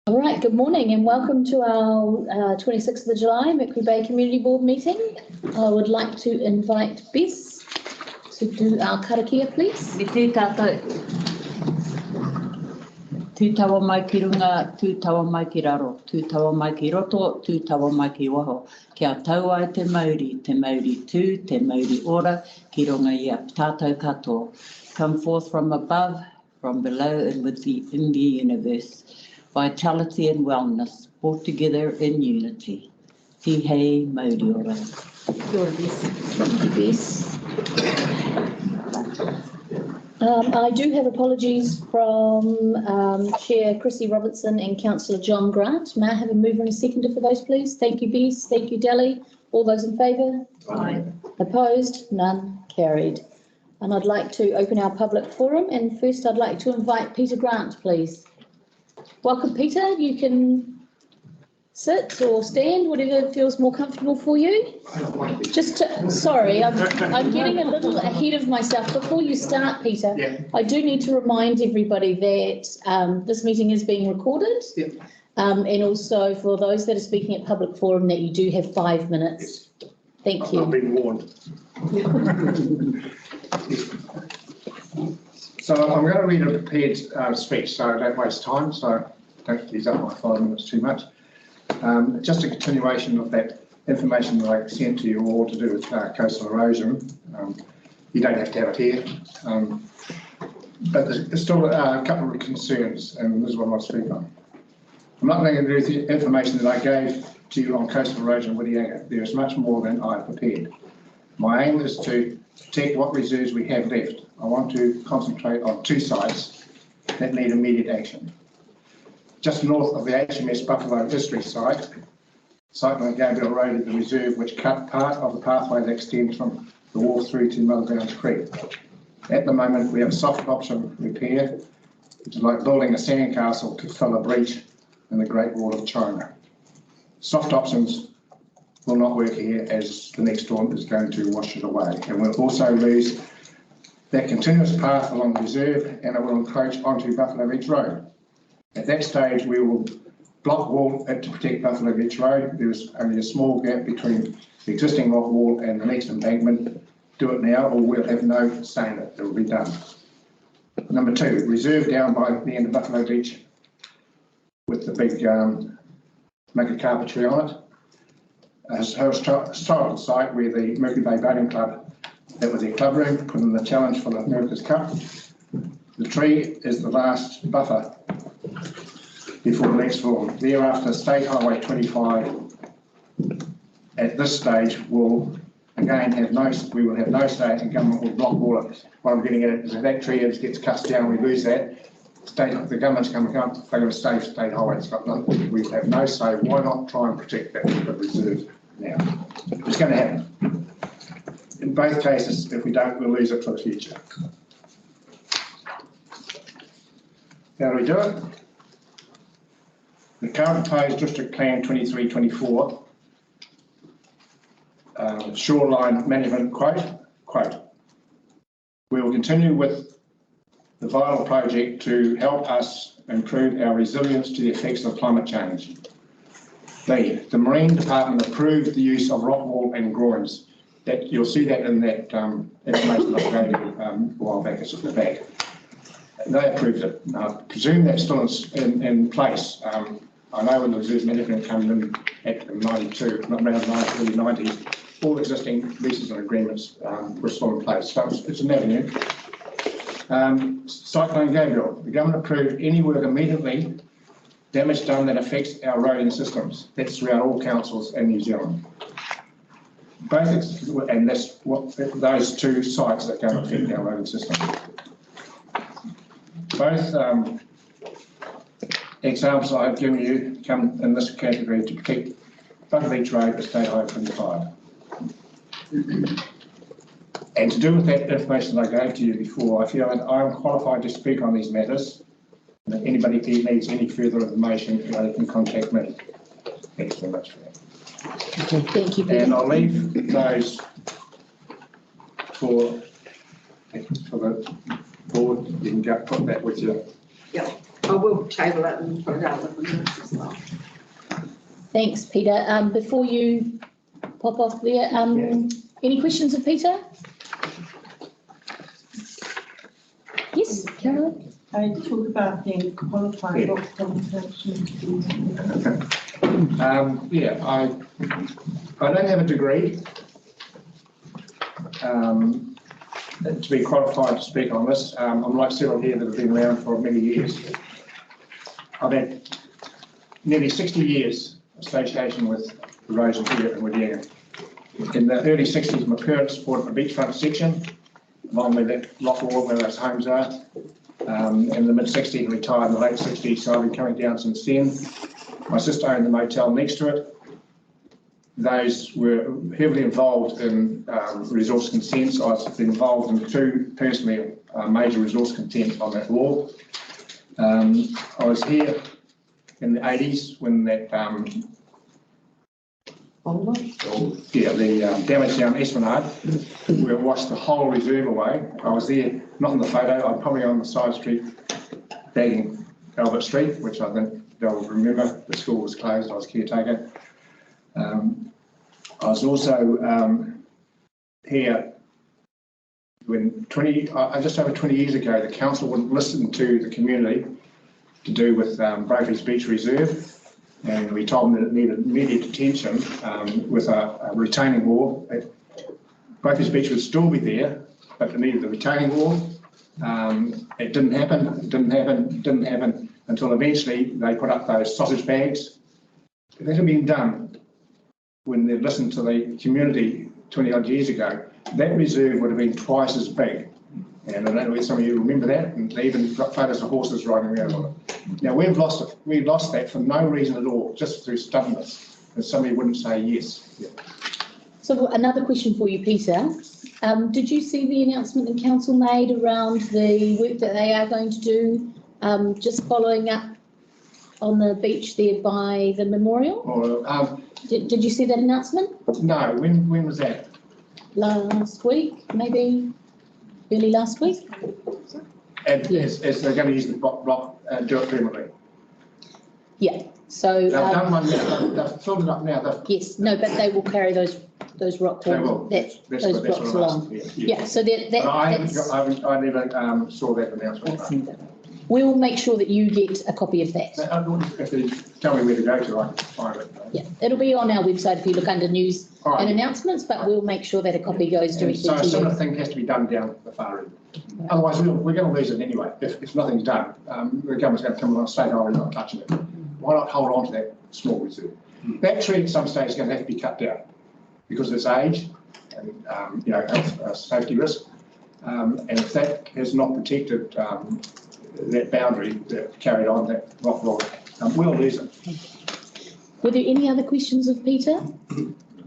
All right, good morning and welcome to our 26th of July Mercury Bay Community Board meeting. I would like to invite Bess to do our Karakia, please. Me te tātou. Tū tawa mai ki runga, tū tawa mai ki raro, tū tawa mai ki roto, tū tawa mai ki waho. Kia tau ai te mauri tū, te mauri ora, ki runga i a tātou katoa. Come forth from above, from below and within the universe. Vitality and wellness, brought together in unity. Ki hei mauri ora. Kia ora, Bess. Thank you, Bess. I do have apologies from Chair Chrissy Robertson and Councillor John Grant. May I have a mover and a seconder for those, please? Thank you, Bess. Thank you, Deli. All those in favour? Aye. Opposed? None. Carried. And I'd like to open our public forum. And first, I'd like to invite Peter Grant, please. Welcome, Peter. You can sit or stand, whatever feels more comfortable for you. Sorry, I'm getting a little ahead of myself. Before you start, Peter, I do need to remind everybody that this meeting is being recorded. And also for those that are speaking at public forum that you do have 5 minutes. Thank you. I've been warned. So I'm going to read a prepared speech, so I don't waste time, so don't use up my 5 minutes too much. Just a continuation of that information that I sent to you all to do with coastal erosion. You don't have to have it here, but there's still a couple of concerns, and this is what I'll speak on. I'm not going to do the information that I gave to you on coastal erosion with Whitianga. There is much more than I prepared. My aim is to protect what reserves we have left. I want to concentrate on 2 sites that need immediate action. Just north of the HMS Buffalo History site, Cyclone Gabriel Road is the reserve which cut part of the pathway that extends from the wharf through to Mulgrounds Creek. At the moment, we have a soft option repair, which is like building a sandcastle to fill a breach in the Great Wall of China. Soft options will not work here as the next storm is going to wash it away. And we'll also lose that continuous path along the reserve and it will encroach onto Buffalo Beach Road. At that stage, we will block wall to protect Buffalo Beach Road. There's only a small gap between the existing rock wall and the next embankment. Do it now or we'll have no say in it. It will be done. Number 2, reserve down by the end of Buffalo Beach with the big maca carpentry on it. A historical site where the Mercury Bay Boating Club, that was their club room, put in the challenge for the America's Cup. The tree is the last buffer before the next storm. Thereafter, State Highway 25 at this stage will again have no say and government will block all of it. What I'm getting at is if that tree gets cut down, we lose that. The government's coming up, they're going to stay State Highway. It's got nothing. We have no say. Why not try and protect that reserve now? It's going to happen. In both cases, if we don't, we'll lose it for the future. How do we do it? The current proposed District Plan 23-24 shoreline management quote. We will continue with the vital project to help us improve our resilience to the effects of climate change. The Marine Department approved the use of rock wool and groins. That you'll see that in that information I gave you a while back. It's at the back. They approved it. I presume that's still in place. I know when the reserve management came in at 92, not around the early 90s, all existing leases and agreements were still in place. So it's an avenue. Cyclone Gabriel, the government approved any work immediately, damage done that affects our roading systems. That's throughout all councils in New Zealand. And that's what those 2 sites that can affect our roading system. Both examples I've given you come in this category to protect Buffalo Beach Road at State Highway 25. And to do with that information I gave to you before, I feel that I'm qualified to speak on these matters. And if anybody needs any further information, they can contact me. Thanks very much for that. Okay, thank you, Peter. And I'll leave those for the board. You can go put that with you. Yeah. I'll will table it and put it out with the minutes as well. Thanks, Peter. Before you pop off there, any questions of Peter? Yes, Caroline? I talk about the qualified documentation. Yeah, I don't have a degree to be qualified to speak on this. I'm like several here that have been around for many years. I've had nearly 60 years association with erosion here in Wodianga. In the early 60s, my parents bought a beachfront section along with that Lockwood where those homes are. In the mid-60s, retired in the late 60s, so I've been coming down since then. My sister owned the motel next to it. Those were heavily involved in resource consents. I've been involved in two, personally, major resource consents on that wall. I was here in the 80s when that, the damage down Esplanade, where it washed the whole reserve away. I was there, not in the photo, I'm probably on the side street bagging Albert Street, which I think they'll remember. The school was closed, I was caretaker. I was also here when just over 20 years ago, the council wouldn't listen to the community to do with Brophy's Beach Reserve, and we told them that it needed immediate attention with a retaining wall. Brophy's Beach would still be there, but it needed the retaining wall. It didn't happen until eventually they put up those sausage bags. If that had been done when they listened to the community 20 odd years ago, that reserve would have been twice as big. And I don't know if some of you remember that, and they even got photos of horses riding around on it. Now we've lost it. We lost that for no reason at all, just through stubbornness, and somebody wouldn't say yes. Yeah. So another question for you, Peter. Did you see the announcement the council made around the work that they are going to do, just following up on the beach there by the memorial? Or, did you see that announcement? No, when was that? Last week, maybe early last week. And yes. As they're going to use the block do it permanently. Yeah. So they've done one now. They've filled it up now. Yes. No, but they will carry those rock walls. Those blocks along. Yeah. So I never saw that announcement. We'll make sure that you get a copy of that. If they tell me where to go to, I can find it. Yeah, it'll be on our website if you look under news and announcements, but we'll make sure that a copy goes directly to you. So a similar thing has to be done down the far end. Right. Otherwise, we're going to lose it anyway. If nothing's done, the government's going to come along and say, "Oh, we're not touching it." Why not hold on to that small reserve? That tree at some stage is going to have to be cut down because of its age and health safety risk. And if that is not protected, that boundary that carried on that rock wall, we'll lose it. Were there any other questions of Peter?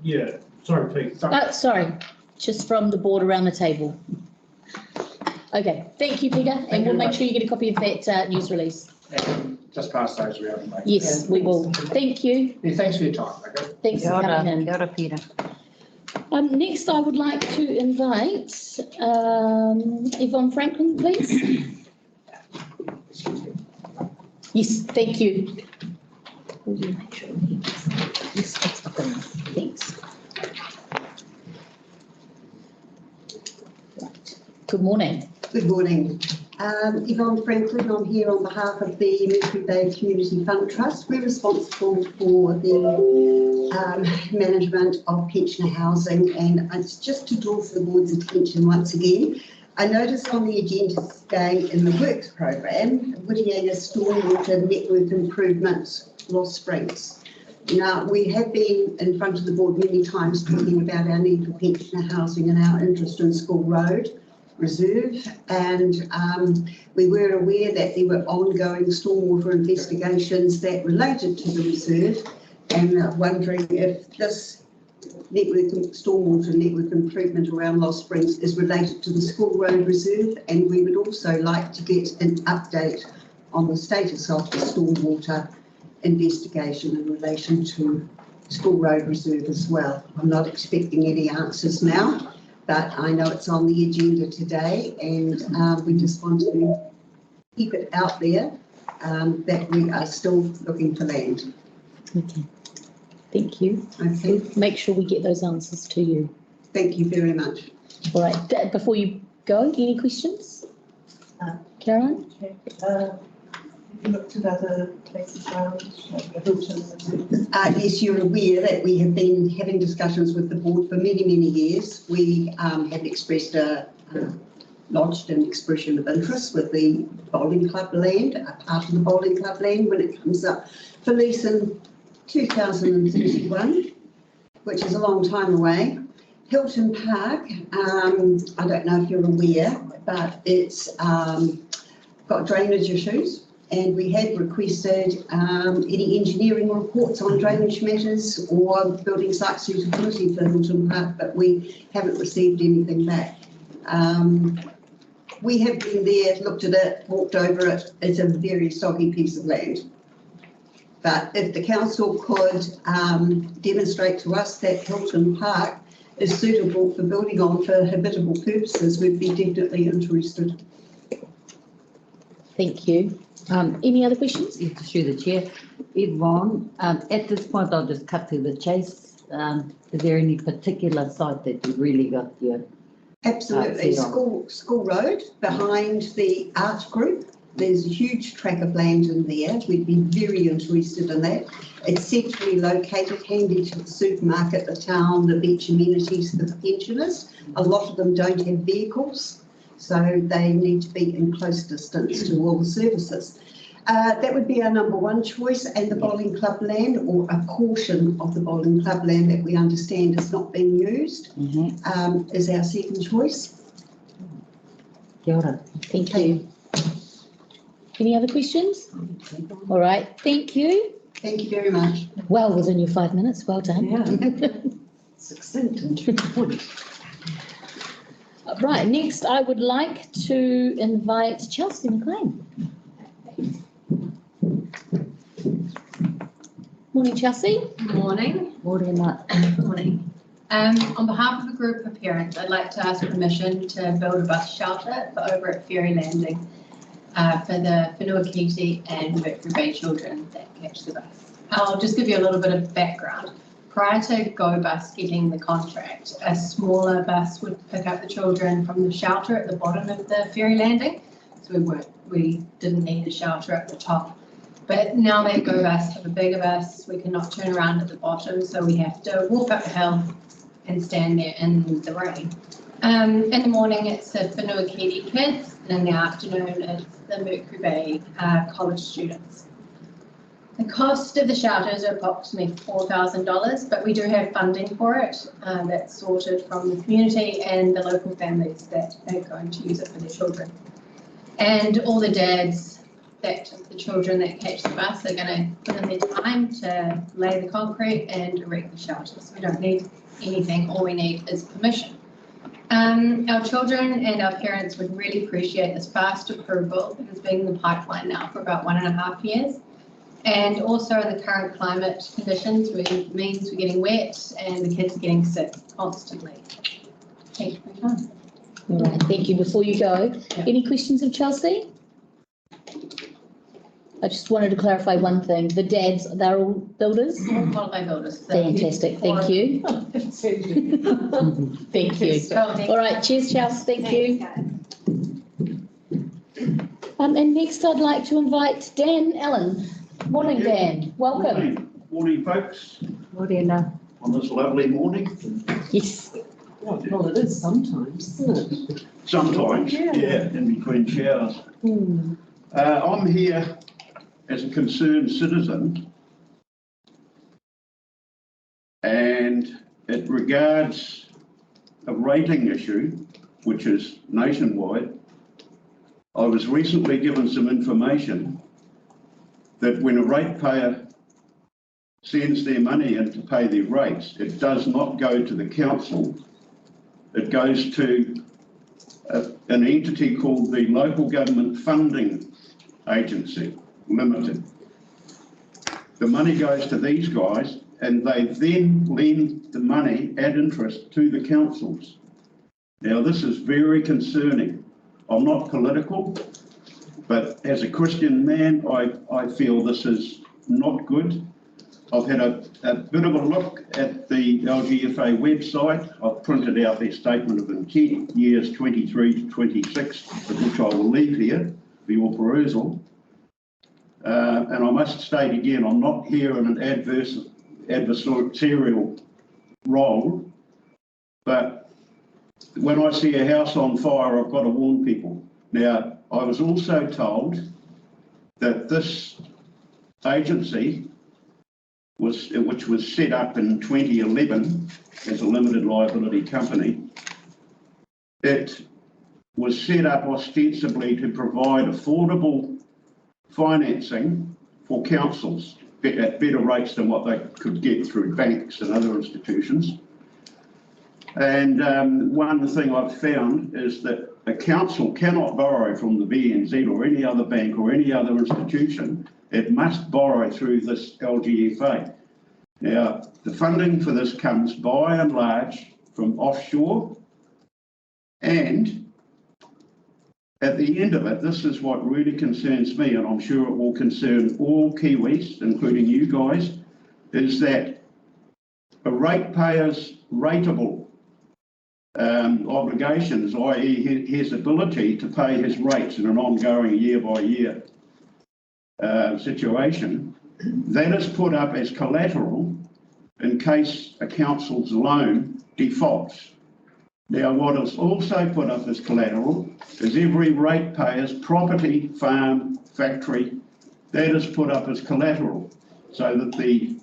Yeah, sorry, Pete. Sorry, just from the board around the table. Okay, thank you, Peter, and we'll make sure you get a copy of that news release. And just pass those around. Yes, we will. Thank you. Yeah, thanks for your time. Okay. Thanks for coming in. Kia ora, Peter. Next, I would like to invite Yvonne Franklin, please. Yes, thank you. Will you make sure he gets that? Yes, that's up in there. Thanks. Right. Good morning. Good morning. Yvonne Franklin, I'm here on behalf of the Mercury Bay Community Fund Trust. We're responsible for the management of pensioner housing, and it's just to draw for the board's attention once again. I noticed on the agenda today in the works program, Whittianga Stormwater Network Improvements, Lost Springs. Now, we have been in front of the board many times talking about our need for pensioner housing and our interest in School Road Reserve, and we were aware that there were ongoing stormwater investigations that related to the reserve, and wondering if this stormwater network improvement around Lost Springs is related to the School Road Reserve, and we would also like to get an update on the status of the stormwater investigation in relation to School Road Reserve as well. I'm not expecting any answers now, but I know it's on the agenda today, and we just want to keep it out there that we are still looking for land. Okay. Thank you. Okay, We'll make sure we get those answers to you. thank you very much. All right, before you go, any questions? Caroline? Have you looked at other places around, like the Hilton and Yes, you're aware that we have been having discussions with the board for many, many years. We have expressed lodged an expression of interest with the bowling club land, a part of the bowling club land when it comes up for lease in 2031, which is a long time away. Hilton Park, I don't know if you're aware, but it's got drainage issues, and we had requested any engineering reports on drainage matters or building site suitability for Hilton Park, but we haven't received anything back. We have been there, looked at it, walked over it. It's a very soggy piece of land. But if the council could demonstrate to us that Hilton Park is suitable for building on for habitable purposes, we'd be definitely interested. Thank you. Any other questions? Yes, through the chair. Yvonne, at this point, I'll just cut to the chase. Is there any particular site that you really got your... Absolutely. School Road behind the art group. There's a huge tract of land in there. We'd be very interested in that. It's centrally located, handy to the supermarket, the town, the beach amenities for the pensioners. A lot of them don't have vehicles, so they need to be in close distance to all the services. That would be our number one choice, and the bowling club land, or a portion of the bowling club land that we understand is not being used, is our second choice. Kia ora. Thank you. Any other questions? All right, thank you. Thank you very much. Well within your 5 minutes, well done. Yeah. Succinct and to the point. Right, next I would like to invite Chelsea McLean. Morning, Chelsea. Morning. Morning. Morning. On behalf of a group of parents, I'd like to ask permission to build a bus shelter for over at Ferry Landing for the Whenua and Mercury Bay children that catch the bus. I'll just give you a little bit of background. Prior to Go Bus getting the contract, a smaller bus would pick up the children from the shelter at the bottom of the ferry landing. So we didn't need the shelter at the top. But now that Go Bus have a bigger bus, we cannot turn around at the bottom, so we have to walk up the hill and stand there in the rain. In the morning, it's the Whenua kids, and in the afternoon, it's the Mercury Bay college students. The cost of the shelter is approximately $4,000, but we do have funding for it that's sorted from the community and the local families that are going to use it for their children. And all the dads the children that catch the bus are going to put in their time to lay the concrete and erect the shelter. So we don't need anything, all we need is permission. Our children and our parents would really appreciate this fast approval. It has been in the pipeline now for about 1.5 years. And also the current climate conditions means we're getting wet and the kids are getting sick constantly. Thank you for your time. All right, thank you. Before you go, any questions of Chelsea? I just wanted to clarify one thing. The dads, they're all builders? All qualified builders. Fantastic, thank you. Thank you. All right, cheers, Chelsea, thank you. And next I'd like to invite Dan Allen. Morning, Dan. Welcome. Morning, folks, Morning. on this lovely morning. Yes. Well, it is sometimes, isn't it? Sometimes, yeah, in between showers. I'm here as a concerned citizen, and it regards a rating issue, which is nationwide. I was recently given some information that when a ratepayer sends their money in to pay their rates, it does not go to the council. It goes to an entity called the Local Government Funding Agency Limited. The money goes to these guys and they then lend the money at interest to the councils. Now this is very concerning. I'm not political, But as a Christian man, I feel this is not good. I've had a bit of a look at the LGFA website. I've printed out their statement of intent, years 23 to 26, which I will leave here for your perusal. And I must state again, I'm not here in an adversarial role, but when I see a house on fire, I've got to warn people. Now, I was also told that this agency, which was set up in 2011 as a limited liability company, it was set up ostensibly to provide affordable financing for councils at better rates than what they could get through banks and other institutions. And one thing I've found is that a council cannot borrow from the BNZ or any other bank or any other institution. It must borrow through this LGFA. Now, the funding for this comes by and large from offshore, and at the end of it, this is what really concerns me, and I'm sure it will concern all Kiwis, including you guys, is that a ratepayer's rateable obligations, i.e. his ability to pay his rates in an ongoing year-by-year situation, that is put up as collateral in case a council's loan defaults. Now, what is also put up as collateral is every ratepayer's property, farm, factory, that is put up as collateral, so that the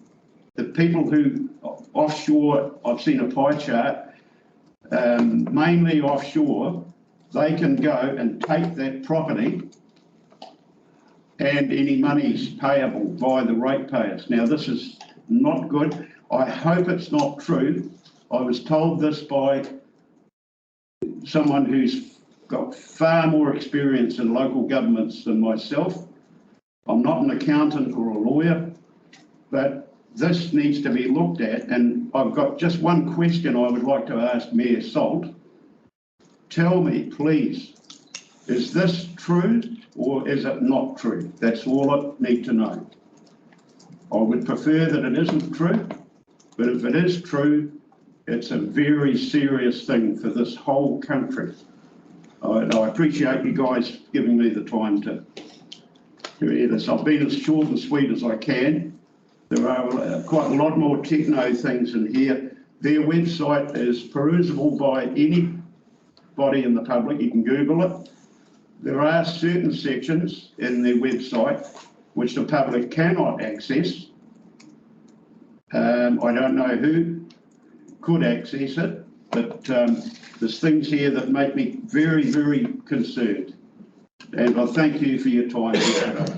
people who offshore, I've seen a pie chart, mainly offshore, they can go and take that property and any monies payable by the ratepayers. Now, this is not good. I hope it's not true. I was told this by someone who's got far more experience in local governments than myself. I'm not an accountant or a lawyer, but this needs to be looked at, and I've got just one question I would like to ask Mayor Salt. Tell me, please, is this true or is it not true? That's all I need to know. I would prefer that it isn't true, but if it is true, it's a very serious thing for this whole country. I appreciate you guys giving me the time to hear this. I've been as short and sweet as I can. There are quite a lot more techno things in here. Their website is perusable by anybody in the public. You can Google it. There are certain sections in their website which the public cannot access. I don't know who could access it, but there's things here that make me very, very concerned. And I thank you for your time today.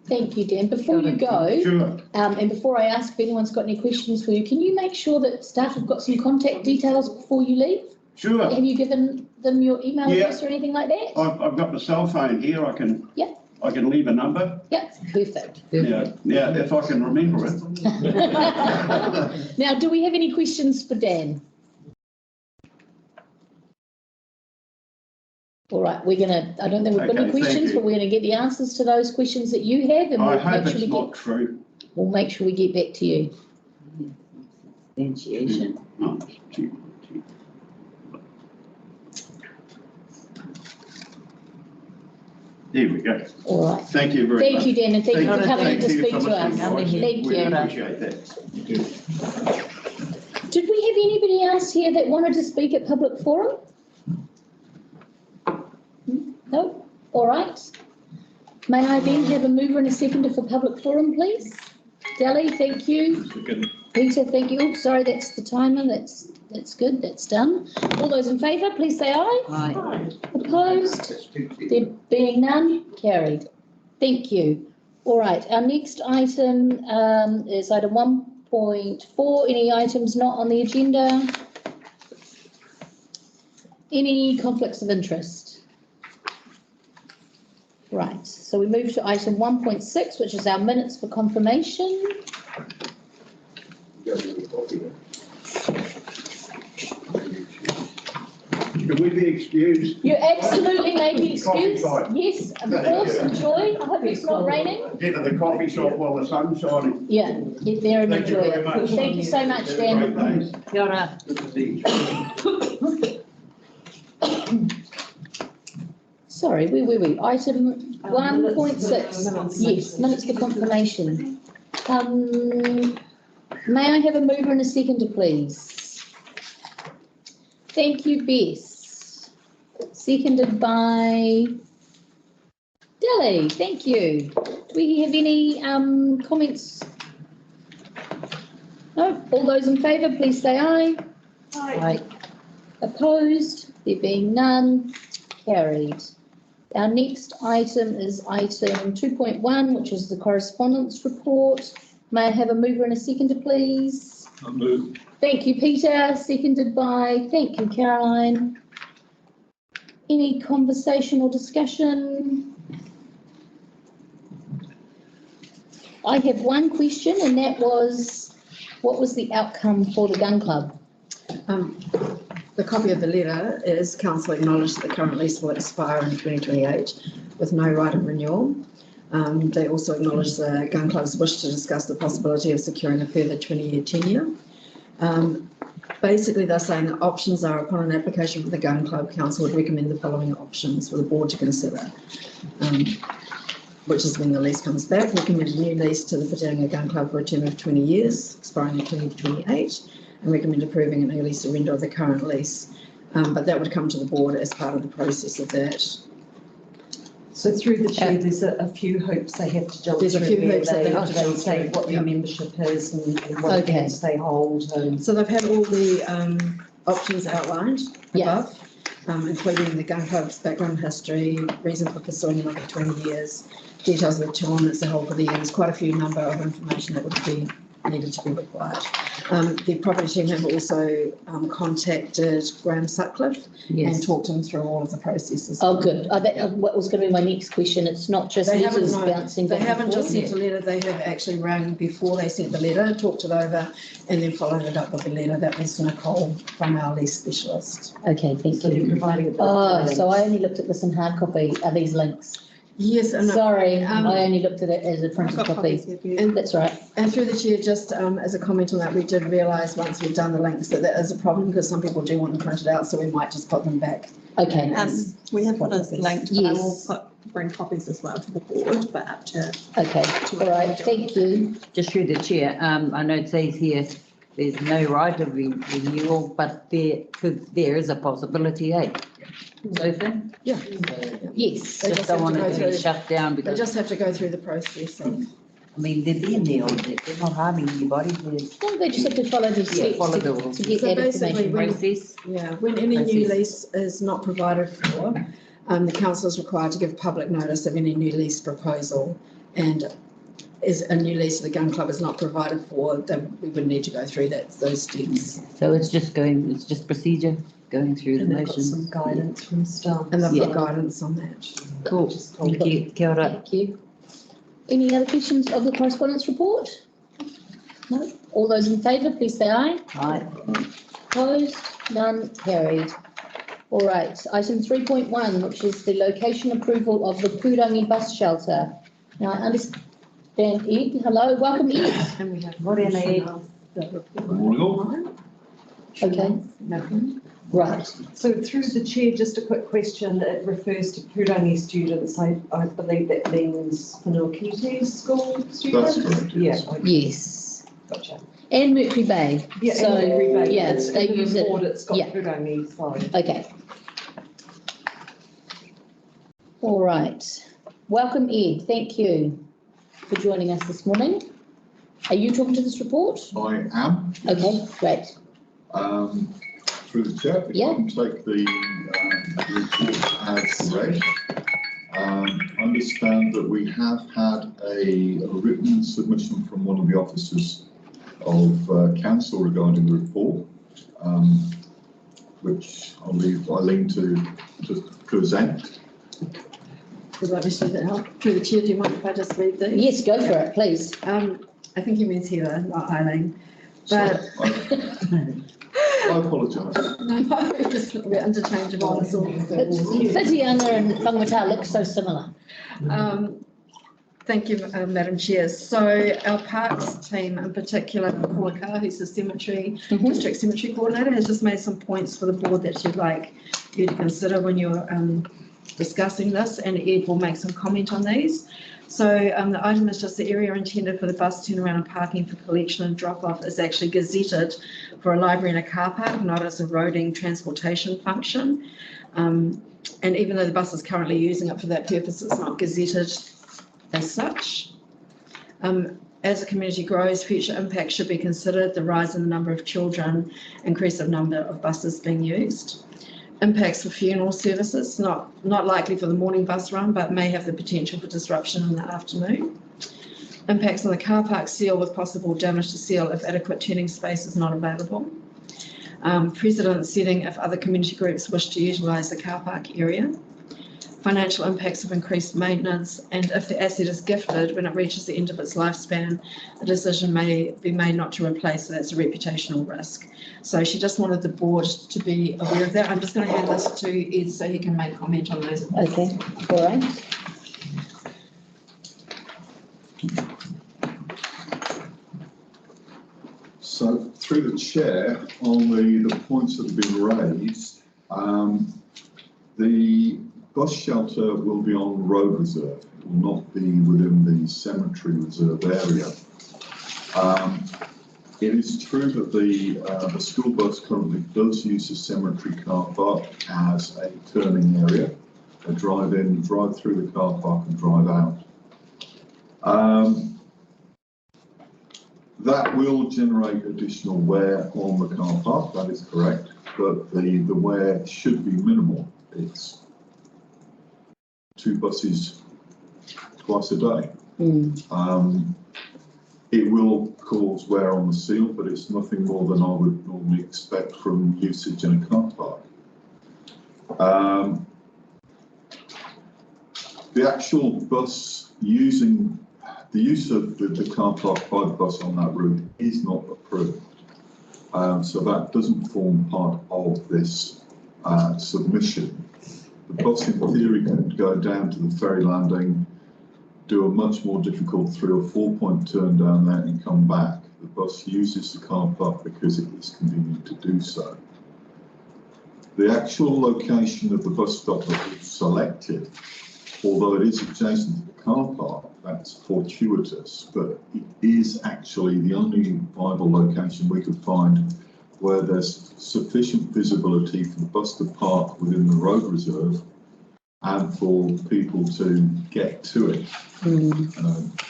Thank you, Dan. Before you go, Sure. And before I ask if anyone's got any questions for you, can you make sure that staff have got some contact details before you leave? Sure. Have you given them your email address or anything like that? I've got the cell phone here. I can leave a number. Yep, perfect. Yeah, if I can remember it. Now, do we have any questions for Dan? All right, I don't think we've got any questions, but we're going to get the answers to those questions that you have, and I hope it's not true. We'll make sure we get back to you. Substantiation. There we go. All right. Thank you very much. Thank you, Dan, and thank you for coming to speak to us. Thank you. Thank We you. appreciate that. Did we have anybody else here that wanted to speak at public forum? No? All right. May I then have a mover and a seconder for public forum, please? Deli, thank you. Peter, thank you. Oh, sorry, that's the timer. That's good. That's done. All those in favour, please say aye. Aye. Opposed? There being none, carried. Thank you. All right, our next item is item 1.4. Any items not on the agenda? Any conflicts of interest? Right, so we move to item 1.6, which is our minutes for confirmation. Can we be excused? You absolutely may be Coffee excused. time. Yes, of course, enjoy. I hope it's not raining. Get to the coffee shop while the sun's shining. Yeah, get there and Thank you enjoy very much. it. Thank you so much, Dan. Thanks. Kia ora. Good to see you. Sorry, where were we? Item 1.6. Yes, minutes for confirmation. May I have a mover and a seconder, please? Thank you, Bess. Seconded by Dilly. Thank you. Do we have any comments? No? All those in favour, please say aye. Aye. Opposed? There being none, carried. Our next item is item 2.1, which is the correspondence report. May I have a mover and a seconder, please? I'll move. Thank you, Peter. Seconded by, thank you, Caroline. Any conversation or discussion? I have one question, and that was, what was the outcome for the gun club? The copy of the letter is council acknowledged that the current lease will expire in 2028 with no right of renewal. They also acknowledge the gun club's wish to discuss the possibility of securing a further 20-year tenure. Basically, they're saying that options are, upon an application for the gun club, council would recommend the following options for the board to consider, which is when the lease comes back. Recommend a new lease to the Purangi Gun Club for a term of 20 years, expiring in 2028. And recommend approving an early surrender of the current lease. But that would come to the board as part of the process of that. So through the chair, there's a few hoops they have to jump through. There's a few where hoops that they have to jump say through, what their yeah. membership is and what Okay. events they hold. And So they've had all the options outlined Yeah. above, including the gun club's background history, reason for pursuing another 20 years, details of the tournaments they hold for the year. There's quite a few number of information that would be needed to be required. The property team have also contacted Graham Sutcliffe and talked to him through all of the processes. Oh, good. That what was going to be my next question. It's not just They haven't, letters no, bouncing they back and haven't just forth. sent a letter, they have actually rang before they sent the letter, talked it over, and then followed it up with a letter. That was Nicole from our lease specialist. Okay, thank so you're you. providing a bit Oh, of so I only looked at this in hard copy. Are these links? Yes, and Sorry, um, I only looked at it as a printed copy. And That's right. And through the chair, just as a comment on that, we did realise once we've done the links that is a problem because some people do want them printed out, so we might just put them back. Okay. We have one as linked, but I will Yes. bring copies as well to the board, but up to. Okay, all right, thank you. Just through the chair, I know it says here, there's no right of renewal, but there is a possibility, eh? Sophie? Yeah. Yes. They Just don't want it to be shut down They because, just have to go through the process of. I mean, they're in there, they're not harming anybody, they're No, they just have to follow the steps follow the rules. to get So that basically, information. when- process. Yeah, when any new Process. lease is not provided for, the council is required to give public notice of any new lease proposal. And is a new lease of the gun club is not provided for, then we would need to go through those steps. So it's just procedure, going through the and they've got motions. some guidance from staff. And they've Yeah. got guidance on that. Cool, thank you, kia ora. Thank you. Any other questions of the correspondence report? No? All those in favour, please say aye. Aye. Opposed? None, carried. All right, item 3.1, which is the location approval of the Purangi bus shelter. Now, I understand Ed, hello, welcome Ed. And we have. Morena, Ed. Morning all. Okay, right, So through the chair, just a quick question. It refers to Purangi students. I believe that means Whanua school students? That's correct, yes. Yeah, okay, yes. gotcha. And Mercury Bay. Yeah, So, and every bay, yeah, it's they in the use it. report, it's got Yeah. Purangi, sorry. Okay. All right. Welcome, Ed. Thank you for joining us this morning. Are you talking to this report? I am. Okay, great. Through the chair, if Yeah. I can take the report as read. Understand that we have had a written submission from one of the officers of council regarding the report, which I'll leave Eileen to present. Would like me to do that help? Through the chair, do you mind if I just read these? Yes, go for it, please. I think he means Heather, not Eileen. But I apologise. No, we're interchangeable. It's all Whitianga and Whangamata look so similar. Thank you, Madam Chair. So our parks team, in particular, Karakia, who's the district cemetery coordinator, has just made some points for the board that she'd like you to consider when you're discussing this, and Ed will make some comment on these. So the item is just the area intended for the bus turnaround and parking for collection and drop-off is actually gazetted for a library and a car park, not as a roading transportation function. And even though the bus is currently using it for that purpose, it's not gazetted as such. As the community grows, future impacts should be considered, the rise in the number of children, increase of number of buses being used. Impacts for funeral services, not likely for the morning bus run, but may have the potential for disruption in the afternoon. Impacts on the car park seal with possible damage to seal if adequate turning space is not available. Precedent setting if other community groups wish to utilise the car park area. Financial impacts of increased maintenance, and if the asset is gifted when it reaches the end of its lifespan, a decision may be made not to replace, so that's a reputational risk. So she just wanted the board to be aware of that. I'm just going to hand this to Ed so he can make comment on those. Okay, all right. So through the chair, on the points that have been raised, the bus shelter will be on road reserve. It will not be within the cemetery reserve area. It is true that the school bus currently does use the cemetery car park as a turning area. They drive in, drive through the car park and drive out. That will generate additional wear on the car park, that is correct, but the wear should be minimal. It's 2 buses twice a day. It will cause wear on the seal, but it's nothing more than I would normally expect from usage in a car park. The actual bus the use of the car park by the bus on that route is not approved. So that doesn't form part of this submission. The bus in theory could go down to the ferry landing, do a much more difficult 3 or 4 point turn down there and come back. The bus uses the car park because it is convenient to do so. The actual location of the bus stop that we've selected, although it is adjacent to the car park, that's fortuitous, but it is actually the only viable location we could find where there's sufficient visibility for the bus to park within the road reserve and for people to get to it,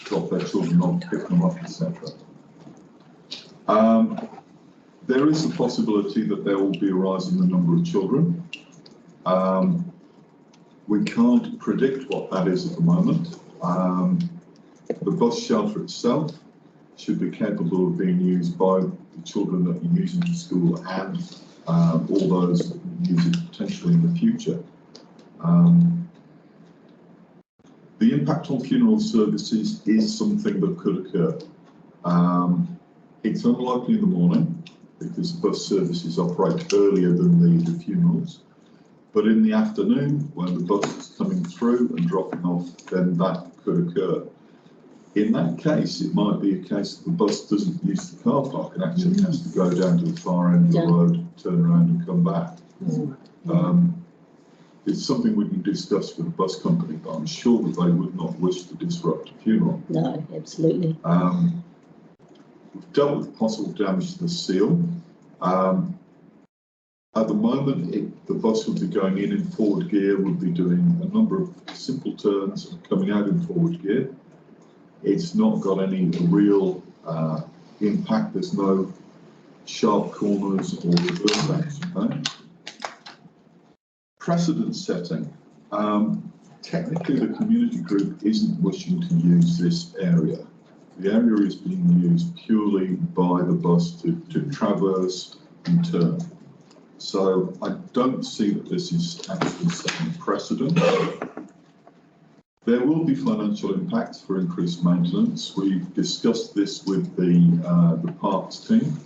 drop their children off, pick them up, etc. There is a possibility that there will be a rise in the number of children. We can't predict what that is at the moment. The bus shelter itself should be capable of being used by the children that are using the school and all those that use it potentially in the future. The impact on funeral services is something that could occur. It's unlikely in the morning because bus services operate earlier than the funerals. But in the afternoon, when the bus is coming through and dropping off, then that could occur. In that case, it might be a case that the bus doesn't use the car park and actually has to go down to the far end of the road, turn around and come back. It's something we can discuss with the bus company, but I'm sure that they would not wish to disrupt a funeral. No, absolutely. We've dealt with possible damage to the seal. At the moment, the bus would be going in forward gear, would be doing a number of simple turns and coming out in forward gear. It's not got any real impact. There's no sharp corners or reverse action. Precedent setting. Technically, the community group isn't wishing to use this area. The area is being used purely by the bus to traverse and turn. So I don't see that this is actually setting precedent. There will be financial impacts for increased maintenance. We've discussed this with the parks team.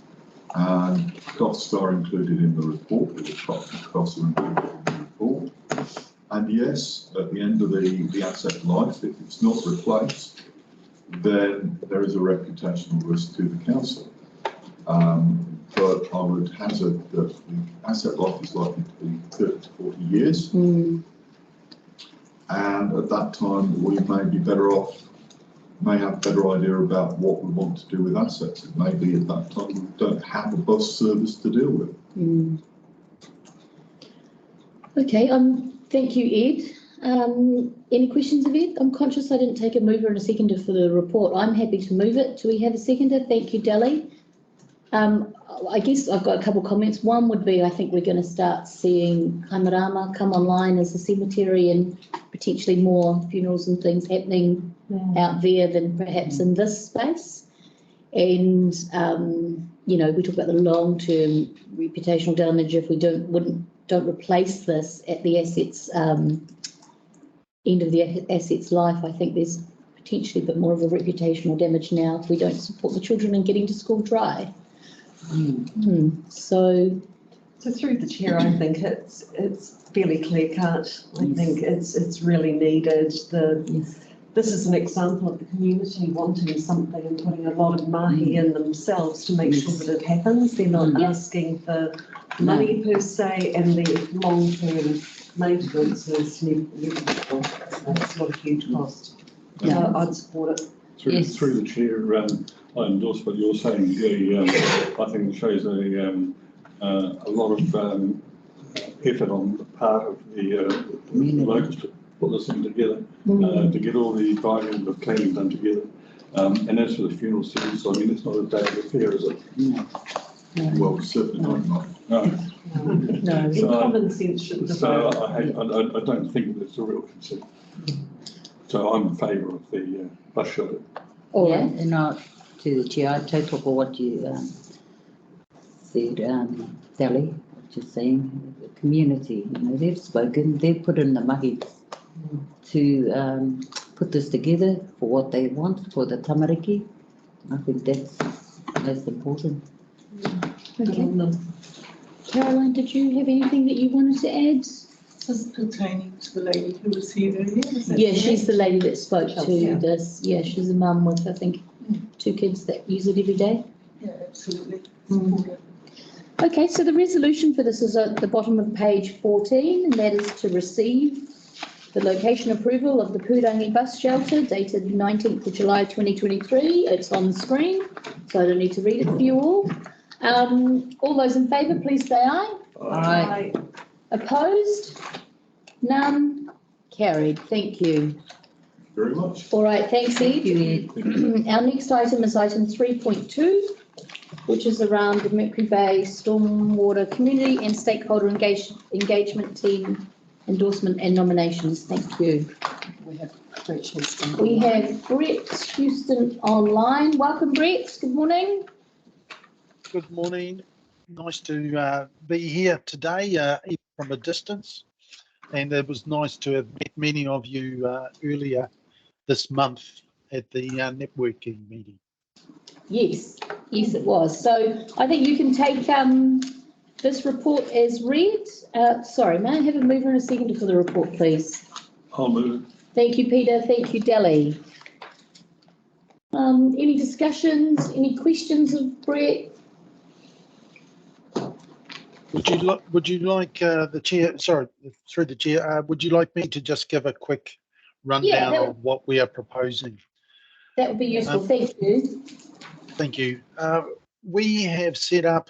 And costs are included in the report, the costs are included in the report. And yes, at the end of the asset life, if it's not replaced, then there is a reputational risk to the council. But I would hazard that the asset life is likely to be 30 to 40 years. And at that time, we may be better off, may have a better idea about what we want to do with assets. It may be at that time we don't have a bus service to deal with. Okay, thank you, Ed. Any questions of Ed? I'm conscious I didn't take a mover and a seconder for the report. I'm happy to move it. Do we have a seconder? Thank you, Deli. I guess I've got a couple of comments. One would be I think we're going to start seeing Kaimarama come online as a cemetery and potentially more funerals and things happening out there than perhaps in this space. And, you know, we talk about the long-term reputational damage if we don't replace this at the assets, end of the asset's life. I think there's potentially a bit more of a reputational damage now if we don't support the children in getting to school dry. So through the chair, I think it's fairly clear cut. I think it's really needed. This is an example of the community wanting something and putting a lot of mahi in themselves to make sure that it happens. They're not asking for money per se, and the long-term maintenance is negligible. It's not a huge cost. So I'd support it. Through the chair, I endorse what you're saying, I think it shows a lot of effort on the part of the locals to put this thing together, to get all the buying of cleaning done together. And as for the funeral service, I mean, it's not a daily affair, is it? Well, certainly not. No, So, common sense should develop. So I don't think that's a real concern. So I'm in favour of the bus shelter. And to the chair, I totally for what you said, Deli, what you're saying, the community, you know, they've spoken, they've put in the mahi to put this together for what they want for the tamariki. I think that's most important. okay. Caroline, did you have anything that you wanted to add? This is pertaining to the lady who was here earlier. Yeah, she's the lady that spoke to this. Yeah, she's a mum with, I think, 2 kids that use it every day. Yeah, absolutely. Okay, so the resolution for this is at the bottom of page 14, and that is to receive the location approval of the Purangi bus shelter dated 19th of July 2023. It's on the screen, so I don't need to read it for you all. All those in favour, please say aye. Aye. Opposed? None? Carried. Thank you. Very much. All right, thanks, Ed. Our next item is item 3.2, which is around the Mercury Bay Stormwater Community and Stakeholder Engagement Team Endorsement and Nominations. Thank you. We have Brett Houston. We have Brett Houston online. Welcome, Brett. Good morning. Good morning. Nice to be here today, even from a distance. And it was nice to have met many of you earlier this month at the networking meeting. Yes, it was. So I think you can take this report as read. Sorry, may I have a mover and a seconder for the report, please? I'll move it. Thank you, Peter. Thank you, Deli. Any discussions, any questions of Brett? Would you like the chair, sorry, through the chair, would you like me to just give a quick rundown of what we are proposing? That would be useful. Thank you. Thank you. We have set up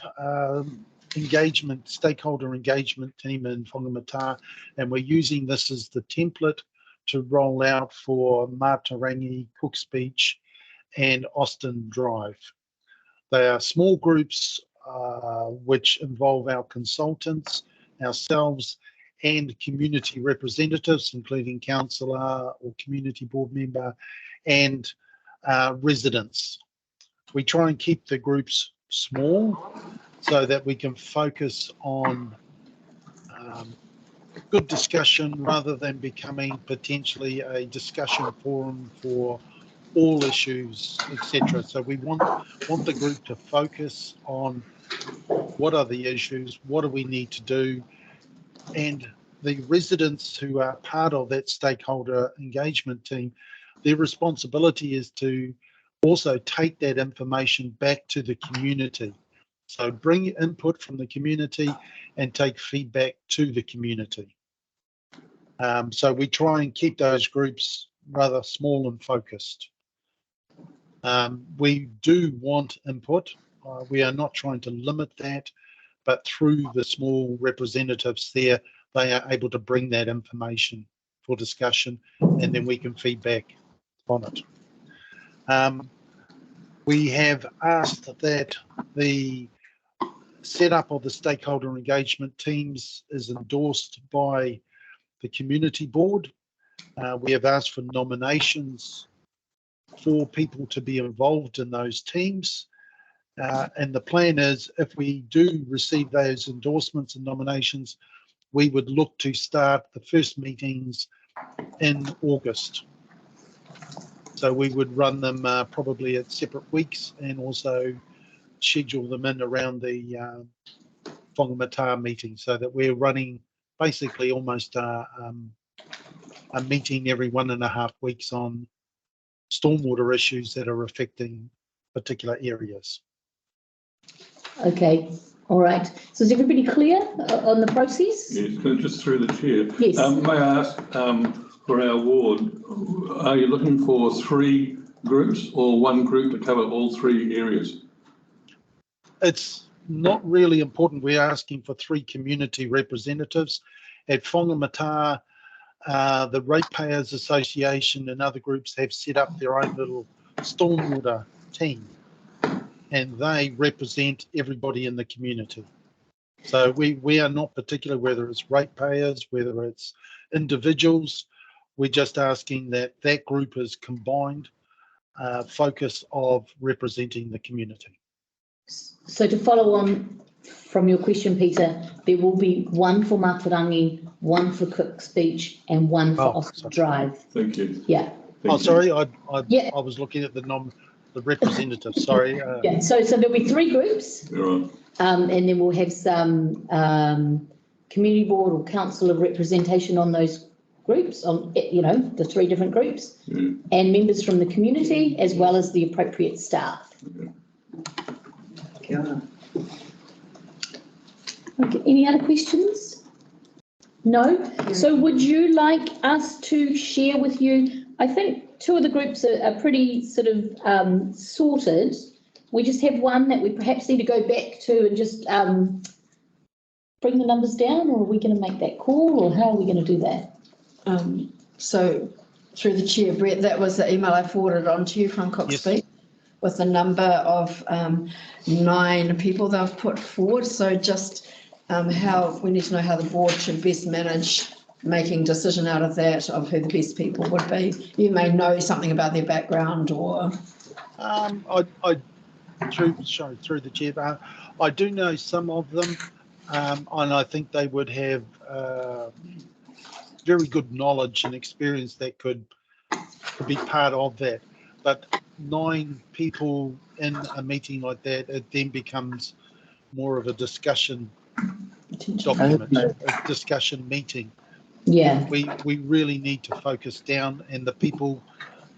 stakeholder engagement team in Whangamata, and we're using this as the template to roll out for Mātarangi, Cook's Beach and Austin Drive. They are small groups which involve our consultants, ourselves, and community representatives, including councillor or community board member, and residents. We try and keep the groups small so that we can focus on good discussion rather than becoming potentially a discussion forum for all issues, etc. So we want the group to focus on what are the issues, what do we need to do, and the residents who are part of that stakeholder engagement team, their responsibility is to also take that information back to the community. So bring input from the community and take feedback to the community. So we try and keep those groups rather small and focused. We do want input. We are not trying to limit that, but through the small representatives there, they are able to bring that information for discussion, and then we can feedback on it. We have asked that the setup of the stakeholder engagement teams is endorsed by the community board. We have asked for nominations for people to be involved in those teams. And the plan is, if we do receive those endorsements and nominations, we would look to start the first meetings in August. So we would run them probably at separate weeks, and also schedule them in around the Whangamata meeting, so that we're running basically almost a meeting every 1.5 weeks on stormwater issues that are affecting particular areas. Okay, all right. So is everybody clear on the process? Yes, just through the chair. Yes. May I ask, for our ward, are you looking for 3 groups or 1 group to cover all 3 areas? It's not really important. We're asking for 3 community representatives. At Whangamata, the Ratepayers Association and other groups have set up their own little stormwater team, and they represent everybody in the community. So we are not particular whether it's ratepayers, whether it's individuals. We're just asking that that group is combined focus of representing the community. So to follow on from your question, Peter, there will be 1 for Purangi, 1 for Cook's Beach, and 1 for Austin Drive. Thank you. Yeah. Thank you. Sorry, I was looking at the representative. Sorry. Yeah. So there'll be 3 groups. Right. And then we'll have some community board or council of representation on those groups, on the 3 different groups, and members from the community as well as the appropriate staff. Okay, any other questions? No? So would you like us to share with you, I think 2 of the groups are pretty sort of sorted. We just have 1 that we perhaps need to go back to and just bring the numbers down, or are we going to make that call, or how are we going to do that? So through the chair, Brett, that was the email I forwarded on to you from Cook's Beach with the number of 9 people they've put forward. So just how we need to know how the board should best manage making decision out of that, of who the best people would be. You may know something about their background, or through the chair, I do know some of them, and I think they would have very good knowledge and experience that could be part of that. But 9 people in a meeting like that, it then becomes more of a discussion document, a discussion meeting. Yeah. We really need to focus down, and the people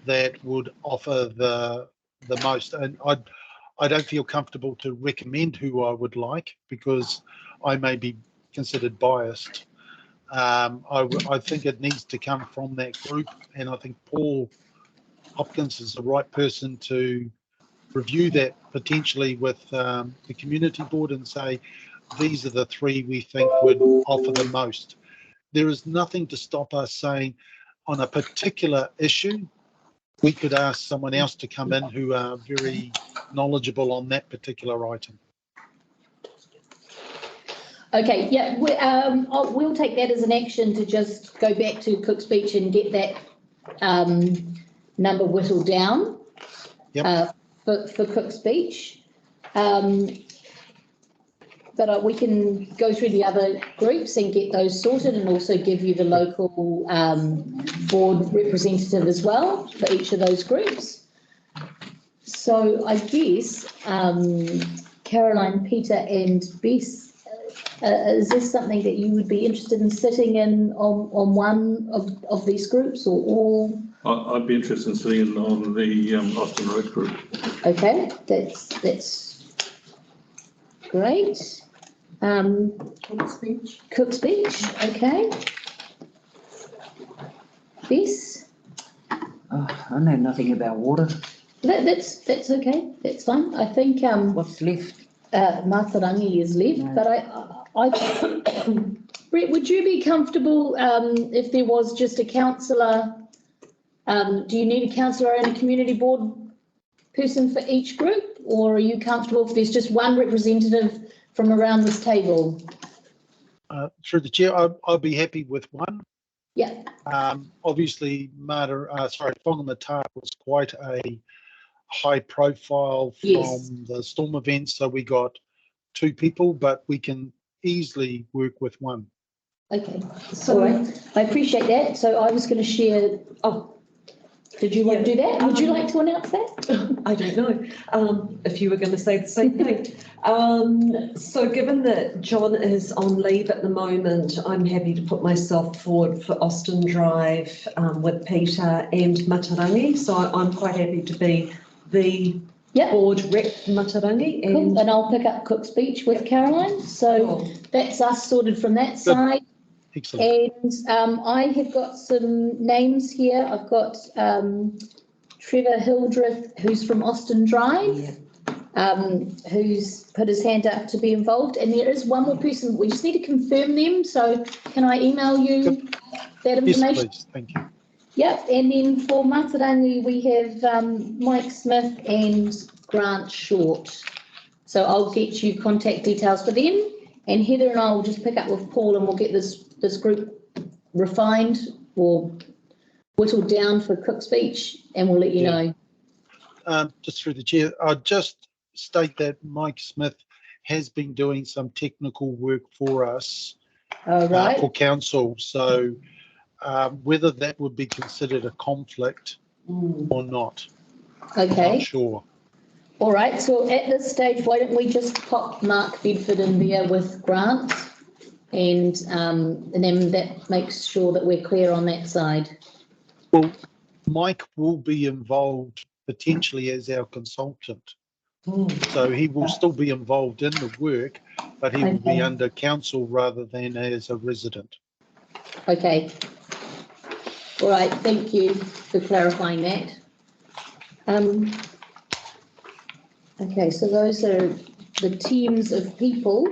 that would offer the most. And I don't feel comfortable to recommend who I would like, because I may be considered biased. I think it needs to come from that group, and I think Paul Hopkins is the right person to review that potentially with the community board and say, these are the 3 we think would offer the most. There is nothing to stop us saying on a particular issue, we could ask someone else to come in who are very knowledgeable on that particular item. Okay, yeah, we'll take that as an action to just go back to Cook's Beach and get that number whittled down for Cook's Beach. But we can go through the other groups and get those sorted, and also give you the local board representative as well for each of those groups. So I guess Caroline, Peter and Bess, is this something that you would be interested in sitting in on one of these groups or all? I'd be interested in sitting in on the Austin Road group. Okay, that's great. Cook's Beach, okay. Bess? I know nothing about water. That's okay, that's fine. I think What's left? Mātarangi is left, No. but I Brett, would you be comfortable if there was just a councillor? Do you need a councillor and a community board person for each group, or are you comfortable if there's just one representative from around this table? Through the chair, I'd be happy with one. Yeah. Obviously, Whangamata was quite a high profile from Yes. the storm event, so we got 2 people, but we can easily work with one. Okay. So- All right. I appreciate that. So I was going to share. Oh, did you want to do that? Would you like to announce that? I don't know if you were going to say the same thing. So given that John is on leave at the moment, I'm happy to put myself forward for Austin Drive with Peter and Mātarangi. So I'm quite happy to be the board rep for Mātarangi. Cool. And I'll pick up Cook's Beach with Caroline. So that's us sorted from that side. Excellent. And I have got some names here. I've got Trevor Hildreth, who's from Austin Drive, who's put his hand up to be involved. And there is one more person. We just need to confirm them. So can I email you that information? Yes, please. Thank you. Yep. And then for Mātarangi, we have Mike Smith and Grant Short. So I'll get you contact details for them. And Heather and I will just pick up with Paul and we'll get this group refined or whittled down for Cook's Beach and we'll let you know. Just through the chair, I'd just state that Mike Smith has been doing some technical work for us for council. So whether that would be considered a conflict or not, okay. I'm not sure. All right, so at this stage, why don't we just pop Mark Bedford in there with Grant and then that makes sure that we're clear on that side. Well, Mike will be involved potentially as our consultant. So he will still be involved in the work, but he will be under council rather than as a resident. Okay. All right, thank you for clarifying that. Okay, so those are the teams of people.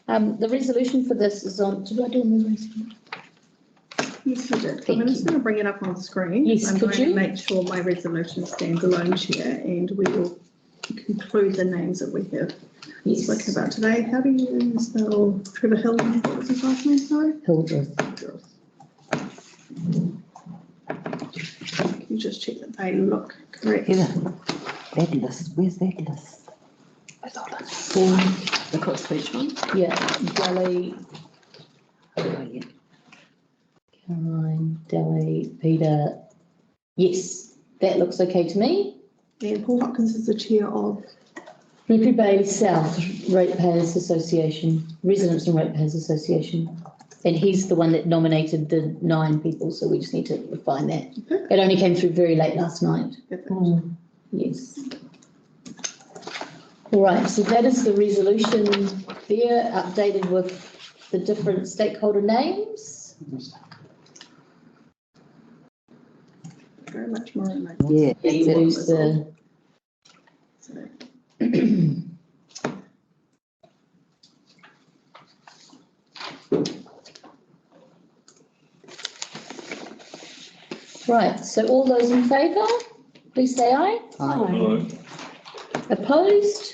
The resolution for this is on, did I do a resolution? Yes, you did. I'm just going to bring it up on screen. Yes, I'm could going you? to make sure my resolution stands alone, Chair, and we will conclude the names that we have spoken about today. How do you spell Trevor Hildreth? What was his last name, sorry? Hildreth. Can you just check that they look correct? That list, where's that list? For the Cook's Beach one? Yeah, Delhi. Caroline, Delhi, Peter. Yes, that looks okay to me. And Paul Hopkins is the chair of Mercury Bay South Ratepayers Association, Residents and Ratepayers Association. And he's the one that nominated the 9 people, so we just need to refine that. It only came through very late last night. Yes. All right, so that is the resolution there, updated with the different stakeholder names. very much more in my. Yeah. You lose the. Right, so all those in favour, please say aye. Aye. Opposed?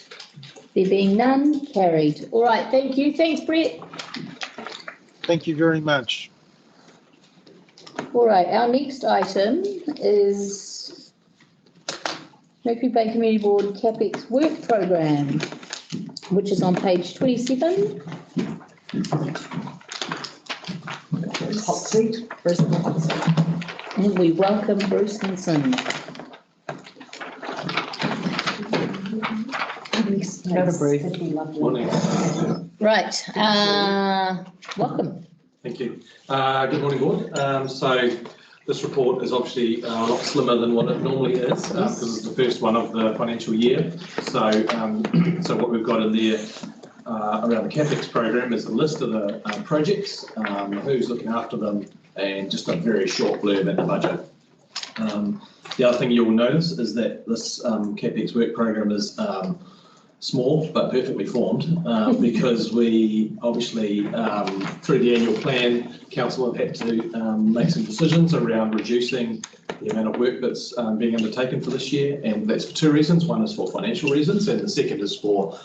There being none, carried. All right, thank you. Thanks, Brett. Thank you very much. All right, our next item is Mercury Bay Community Board CAPEX work programme, which is on page 27. Hot seat, Bruce Hudson. And we welcome Bruce Hinson. Yes, please. That'd be lovely. Morning. Right, welcome. Thank you. Good morning, board. So this report is obviously a lot slimmer than what it normally is because it's the first one of the financial year. So, so what we've got in there around the CAPEX program is a list of the projects, who's looking after them, and just a very short blurb in the budget. The other thing you'll notice is that this CAPEX work program is small but perfectly formed because we obviously, through the annual plan, council have had to make some decisions around reducing the amount of work that's being undertaken for this year, and that's for two reasons. One is for financial reasons, and the second is for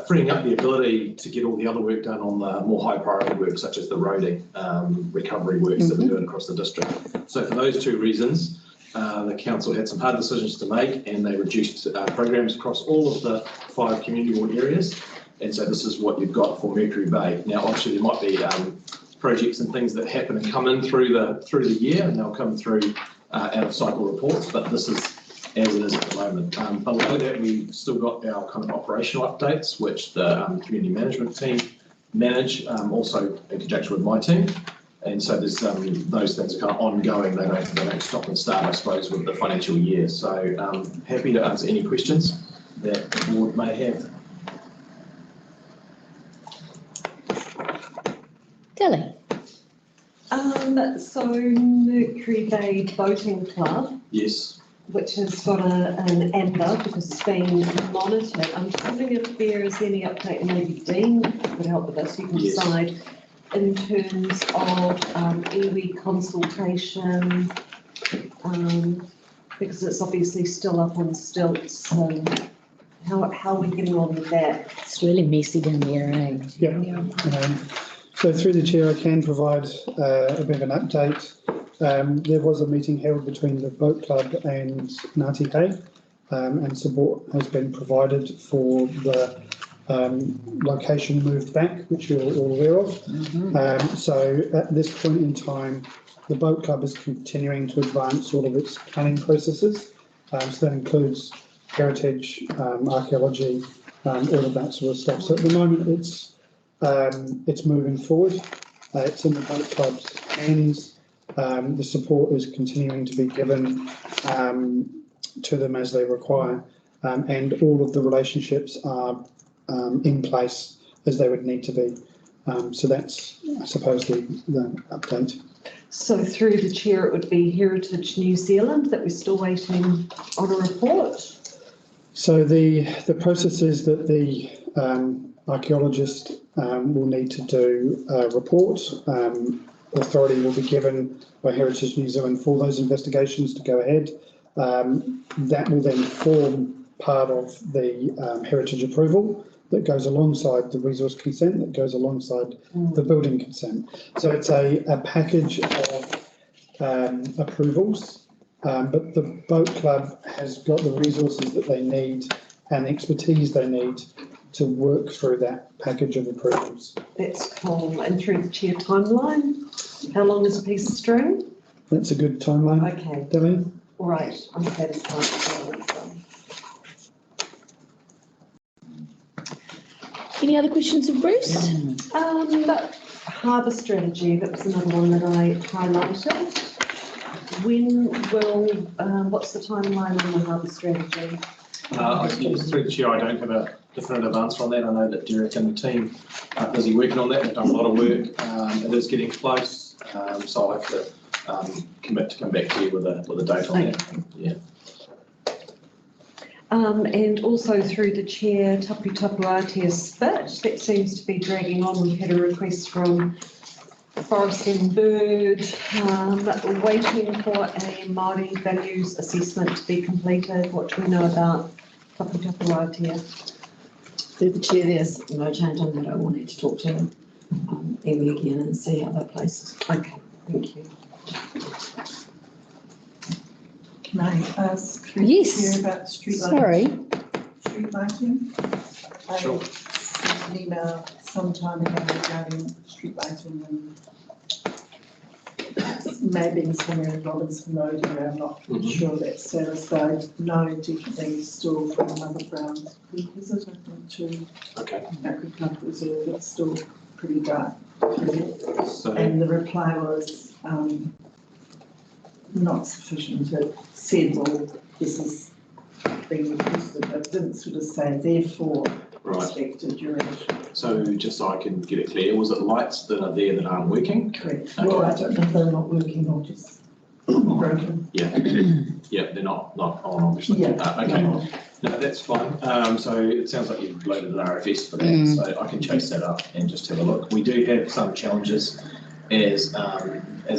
freeing up the ability to get all the other work done on the more high priority work, such as the roading recovery works that we're doing across the district. So for those two reasons, the council had some hard decisions to make, and they reduced programs across all of the 5 community ward areas. And so this is what you've got for Mercury Bay. Now, obviously, there might be projects and things that happen and come in through the year, and they'll come through out of cycle reports. But this is as it is at the moment. Below that, we've still got our kind of operational updates, which the community management team manage, also in conjunction with my team. And so there's those things are kind of ongoing. They don't stop and start, I suppose, with the financial year. So happy to answer any questions that the board may have. Kelly. So Mercury Bay Boating Club. Yes. Which has got an amber because it's being monitored. I'm just wondering if there is any update, and maybe Dean could help with this. You can decide in terms of iwi consultation, because it's obviously still up on stilts. How are we getting on with that? It's really messy down there, eh? Yeah. So through the chair, I can provide a bit of an update. There was a meeting held between the boat club and Ngāti Hei, and support has been provided for the location moved back, which you're all aware of. So at this point in time, the boat club is continuing to advance all of its planning processes. So that includes heritage, archaeology, all of that sort of stuff. So at the moment, it's moving forward. It's in the boat club's hands. The support is continuing to be given to them as they require, and all of the relationships are in place as they would need to be. So that's, I suppose, the update. So through the chair, it would be Heritage New Zealand that we're still waiting on a report. So the process is that the archaeologist will need to do a report. Authority will be given by Heritage New Zealand for those investigations to go ahead. That will then form part of the heritage approval that goes alongside the resource consent, that goes alongside the building consent. So it's a package of approvals, but the boat club has got the resources that they need and expertise they need to work through that package of approvals. That's cool. And through the chair timeline, how long is a piece of string? That's a good timeline. Okay. Debbie? All right, I'm satisfied. Any other questions of Bruce? Harbour strategy, that was another one that I highlighted. When will, what's the timeline on the harbour strategy? Through the chair, I don't have a definitive answer on that. I know that Derek and the team are busy working on that. They've done a lot of work. It is getting close, so I'll have to commit to come back to you with a date on that. Yeah. And also through the chair, Tapu Tapu Aotea Spit, that seems to be dragging on. We've had a request from Forest and Bird, waiting for a Māori values assessment to be completed. What do we know about Tapu Tapu Aotea? Through the chair, there's no change on that. I will need to talk to Iwi again and see how that places. Okay, thank you. Can I ask through Yes. the chair about street Sorry. lighting? Street lighting? Sure. I sent an email some time ago regarding street lighting and maybe somewhere in Robinson Road area, I'm not sure that's satisfied. No, definitely still from another brown. Is it open to Okay. Agricultural Reserve? It's still pretty dark. So, And the reply was not sufficient. It said, well, this is being requested, but didn't sort of say therefore expected duration. so just so I can get it clear, was it lights that are there that aren't working? Correct. Okay. Well, I don't know if they're not working or just broken. Yeah, yeah, they're not on, obviously. Yeah. Okay, no, that's fine. So it sounds like you've loaded an RFS for that, so I can chase that up and just have a look. We do have some challenges as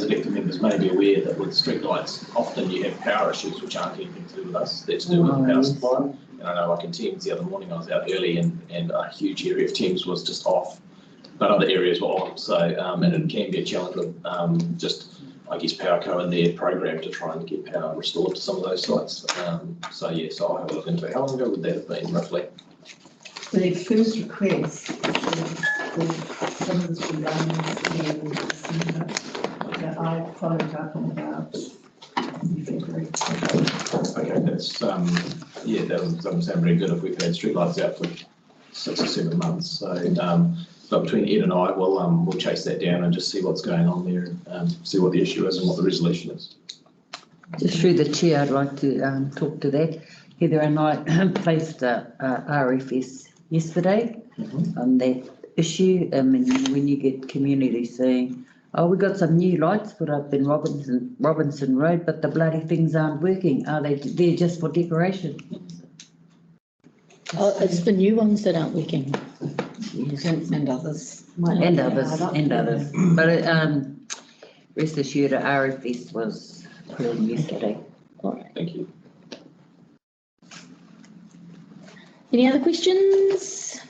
elected members may be aware that with streetlights, often you have power issues which aren't anything to do with us, that's to do with the power supply. And I know like in Thames the other morning I was out early and a huge area of Thames was just off, but other areas were on. So, and it can be a challenge with just, I guess, PowerCo and their program to try and get power restored to some of those sites. So yeah, so I'll have a look into it. How long ago would that have been roughly? The first request, the summons were done in December, that I followed up on about in February. Okay, that's, yeah, that doesn't sound very good if we've had streetlights out for 6 or 7 months. So, but between Ed and I, we'll chase that down and just see what's going on there and see what the issue is and what the resolution is. Just through the chair, I'd like to talk to that. Heather and I placed a RFS yesterday on that issue. I mean, when you get community saying, oh, we got some new lights put up in Robinson Road, but the bloody things aren't working. Are they there just for decoration? Oh, it's the new ones that aren't working. Yes. And others. And others. But rest assured, a RFS was put in yesterday. All right. Thank you. Any other questions?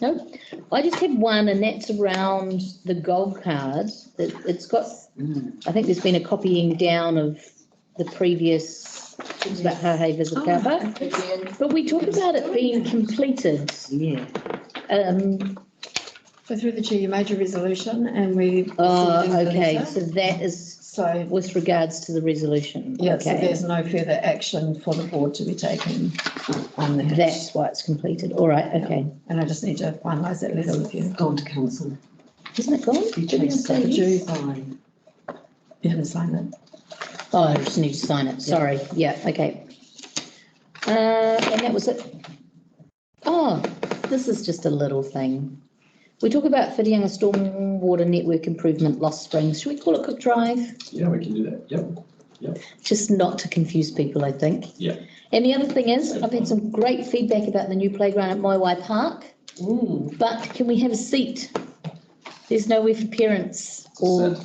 No? I just have one, and that's around the gold card. It's got, I think there's been a copying down of the previous, it's about Hahei Visit Car Park. But we talk about it being completed. Yeah. So through the chair, you made your resolution and we. Okay, so that is so with regards to the resolution. Yeah, okay. so there's no further action for the board to be taken on that. That's why it's completed. All right, okay. And I just need to finalise that letter with you. Gone to council. Isn't it gone? You Did we chased say it. yes? Fine. You haven't signed it. Oh, I just need to sign it. Sorry. Yeah, okay. And that was it. Oh, this is just a little thing. We talk about fitting a stormwater network improvement, Lost Springs. Should we call it Cook Drive? Yeah, we can do that. Yep. Just not to confuse people, I think. Yeah. And the other thing is, I've had some great feedback about the new playground at Maiwai Park. But can we have a seat? There's nowhere for parents or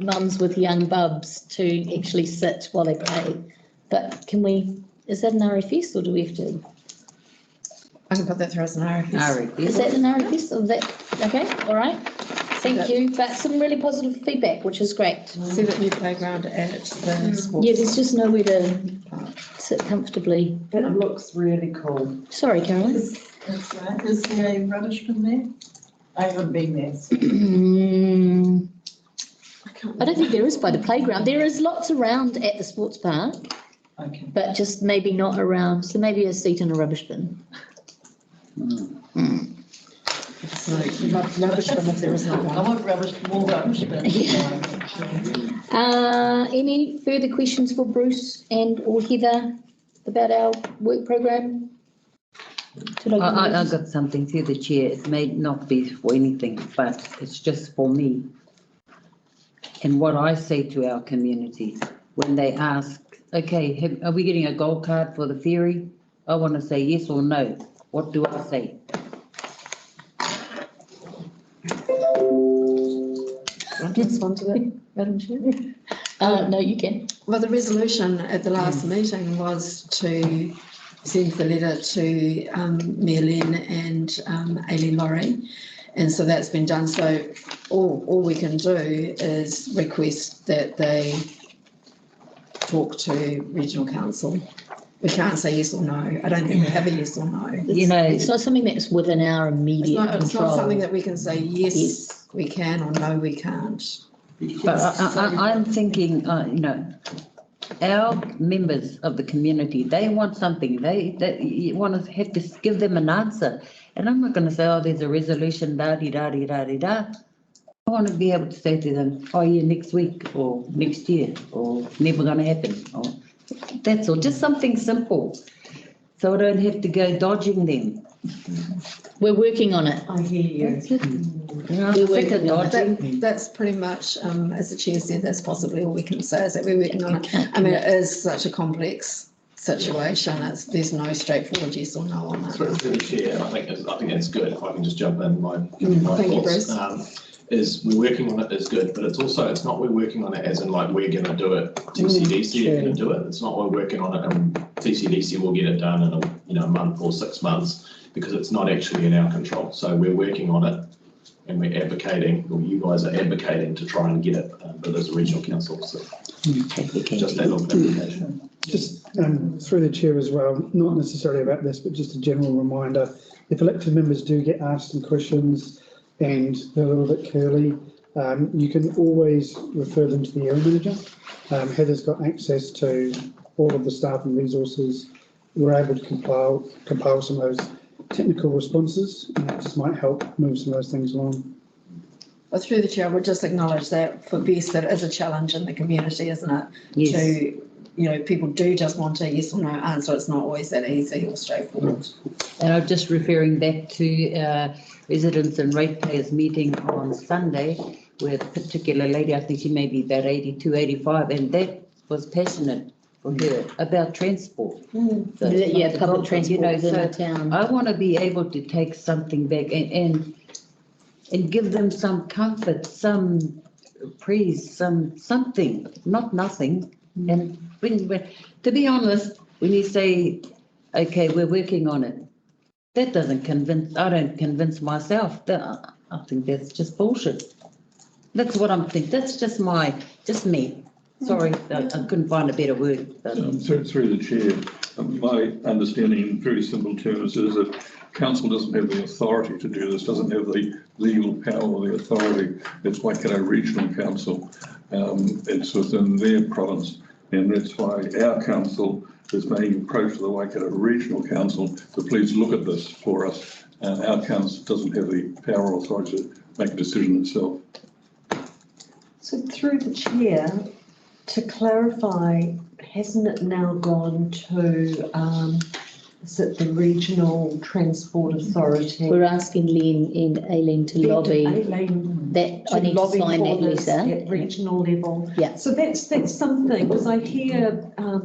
mums with young bubs to actually sit while they play. But can we, is that an RFS or do we have to? I can put that through as an RFS. Is that an RFS or that, okay, all right. Thank you, but some really positive feedback, which is great. See that new playground at the sports. Yeah, there's just nowhere to sit comfortably. It looks really cool. Sorry, Carolyn. That's right. Is there a rubbish bin there? I haven't been there. I don't think there is by the playground. There is lots around at the sports park, Okay. but just maybe not around, so maybe a seat in a rubbish bin. So rubbish bin if there is not one. I want more rubbish bin. Any further questions for Bruce and or Heather about our work programme? I've got something through the chair. It may not be for anything, but it's just for me. And what I say to our community when they ask, okay, are we getting a gold card for the ferry? I want to say yes or no. What do I say? Want to respond to that, Madam Chair? No, you can. Well, the resolution at the last meeting was to send the letter to Mayor Len and Aileen Laurie. And so that's been done. So all we can do is request that they talk to Regional Council. We can't say yes or no. I don't think we have a yes or no. It's not something that's within our immediate control. It's not something that we can say yes, we can or no, we can't. But I'm thinking, our members of the community, they want something. You want to have to give them an answer. And I'm not going to say, oh, there's a resolution, da-di-da-di-da-di-da. I want to be able to say to them, oh, yeah, next week or next year or never going to happen. Or, that's all, just something simple. So I don't have to go dodging them. We're working on it. I hear you. We're working on it. That's pretty much, as the chair said, that's possibly all we can say is that we're working on it. I mean, it is such a complex situation. There's no straightforward yes or no on that. Through the chair, I think it's good. If I can just jump in, my Thank you, thoughts. Bruce. Is we're working on it is good, but it's not we're working on it as in like we're going to do it. TCDC are going to do it. It's not we're working on it and TCDC will get it done in a month or 6 months, because it's not actually in our control. So we're working on it and we're advocating, or you guys are advocating to try and get it, but as a regional council. So just that little clarification. Just through the chair as well, not necessarily about this, but just a general reminder, if elected members do get asked some questions and they're a little bit curly, you can always refer them to the area manager. Heather's got access to all of the staff and resources. We're able to compile some of those technical responses, and that just might help move some of those things along. Well, through the chair, I would just acknowledge that for Bess, that is a challenge in the community, isn't it? Yes. People do just want a yes or no answer. It's not always that easy or straightforward. And I'm just referring back to residents and ratepayers meeting on Sunday, where a particular lady, I think she may be about 82, 85, and that was passionate for her about transport. So, public transport within the town. I want to be able to take something back and give them some comfort, some praise, something, not nothing. And to be honest, when you say, okay, we're working on it, that doesn't convince, I don't convince myself. I think that's just bullshit. That's what I'm thinking. That's just me. Sorry, I couldn't find a better word. Through the chair, my understanding in very simple terms is that council doesn't have the authority to do this, doesn't have the legal power or the authority. It's Waikato Regional Council. It's within their province, and that's why our council is making an approach to the Waikato Regional Council to please look at this for us. And our council doesn't have the power or authority to make a decision itself. So through the chair, to clarify, hasn't it now gone to, is it the Regional Transport Authority? We're asking Len and Aileen to lobby that. I need to sign that letter at regional level. Yeah. So that's something, because I hear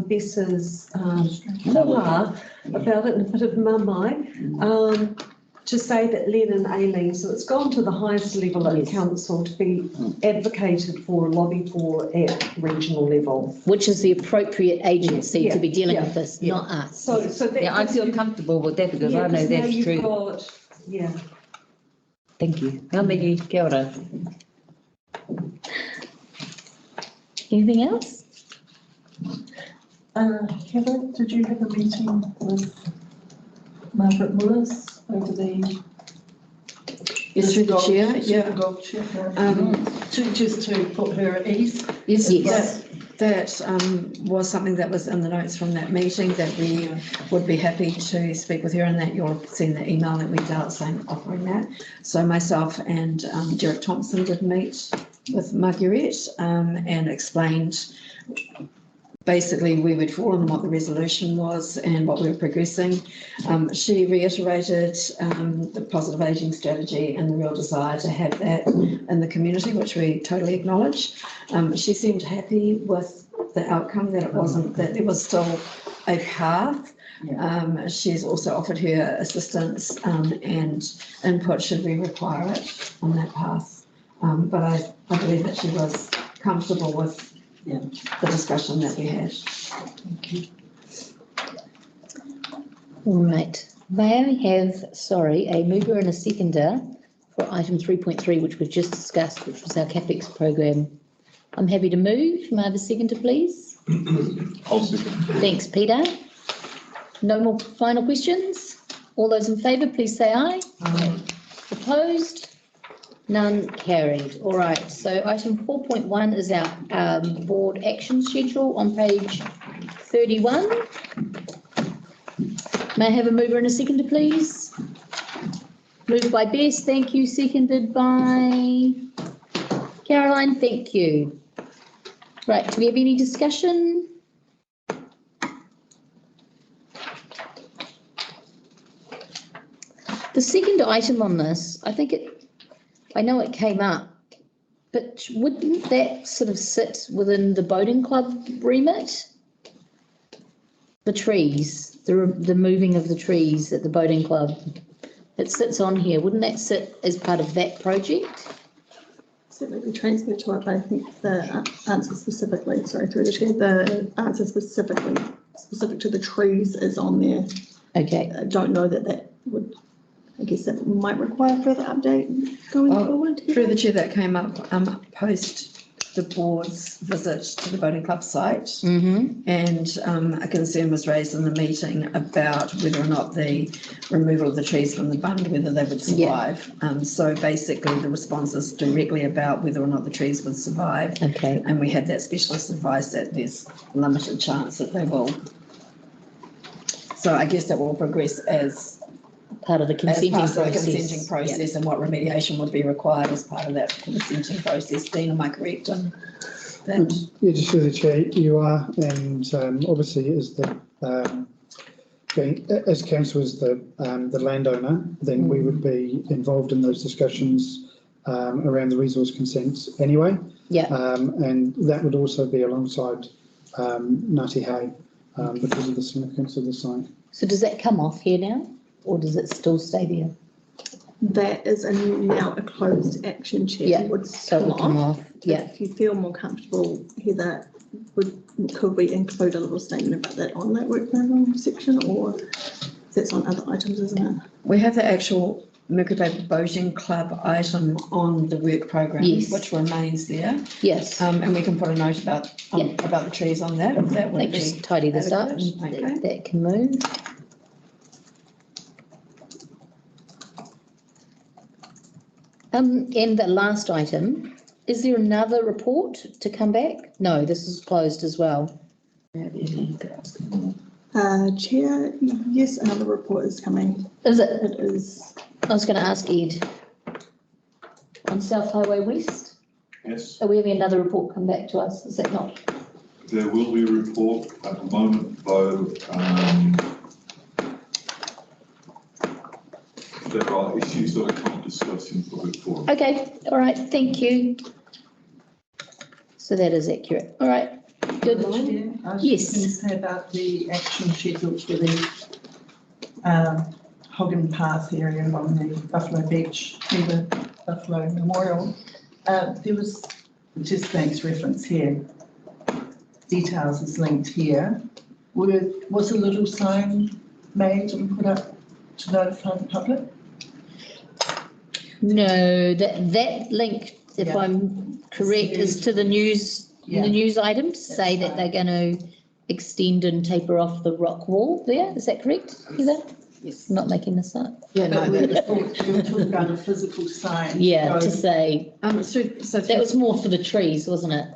Bess's about it in a bit of mamai. To say that Len and Aileen, so it's gone to the highest level at council to be advocated for, lobby for at regional level. Which is the appropriate agency to be dealing with this, not us. So that I feel comfortable with that because I know that's true. Thank you. Ngā mihi, kia ora. Anything else? Heather, did you have a meeting with Margaret Willis over the? Yes, through the chair, yeah. The golf chair, just to put her at ease. Yes. That was something that was in the notes from that meeting, that we would be happy to speak with her, and that you'll have seen the email that went out saying offering that. So myself and Derek Thompson did meet with Marguerite and explained basically where we'd fallen and what the resolution was and what we were progressing. She reiterated the positive ageing strategy and the real desire to have that in the community, which we totally acknowledge. She seemed happy with the outcome, that it wasn't, that there was still a path. She's also offered her assistance and input should we require it on that path. But I believe that she was comfortable with the discussion that we had. Thank you. All right. May I have, a mover and a seconder for item 3.3, which we've just discussed, which was our CAPEX program. I'm happy to move. May I have a seconder, please? I'll second. Thanks, Peter. No more final questions? All those in favour, please say aye. Aye. Opposed? None carried. All right, so item 4.1 is our board action schedule on page 31. May I have a mover and a seconder, please? Moved by Bess, thank you. Seconded by Caroline, thank you. Right, do we have any discussion? The second item on this, I know it came up, but wouldn't that sort of sit within the boating club remit? The trees, the moving of the trees at the boating club, it sits on here. Wouldn't that sit as part of that project? Certainly we transfer to it, but I think the answer specifically, sorry, through the chair, the answer specific to the trees is on there. Okay. I don't know that would, I guess that might require further update going forward. Through the chair, that came up post the board's visit to the boating club site. And a concern was raised in the meeting about whether or not the removal of the trees from the bund, whether they would survive. So basically the response is directly about whether or not the trees would survive. Okay. And we had that specialist advice that there's limited chance that they will. So I guess that will progress as part of the consenting process. And what remediation would be required as part of that consenting process. Dean, am I correct on that? Yeah, just through the chair, you are, and obviously as council is the landowner, then we would be involved in those discussions around the resource consents anyway. Yeah. And that would also be alongside Ngāti Hei because of the significance of the site. So does that come off here now, or does it still stay there? That is now a closed action, Chair. Yeah, Would so it will come off. Yeah. If you feel more comfortable, Heather, could we include a little statement about that on that work program section, or that's on other items, isn't it? We have the actual Mercury Bay Boating Club item on the work program, which remains there. Yes. And we can put a note about the trees on that. If that would just tidy this up. Okay. That can move. And the last item, is there another report to come back? No, this is closed as well. Chair, yes, another report is coming. Is it? It is. I was going to ask Ed. On South Highway West? Yes. Are we having another report come back to us? Is that not? There will be a report at the moment, though. There are issues that I can't discuss in public forum. Okay, all right, thank you. So that is accurate. All right, good. I was Yes. going to say about the action schedule for the Hogan Path area along the Buffalo Beach, near the Buffalo Memorial. There was, just thanks reference here, details is linked here. Was a little sign made and put up to notify the public? No, that link, if I'm correct, is to the news, the news items say that they're going to extend and taper off the rock wall there. Is that correct, Heather? Yes. I'm not making this up. Yeah, no, we were talking about a physical sign. Yeah, to say, so that was more for the trees, wasn't it?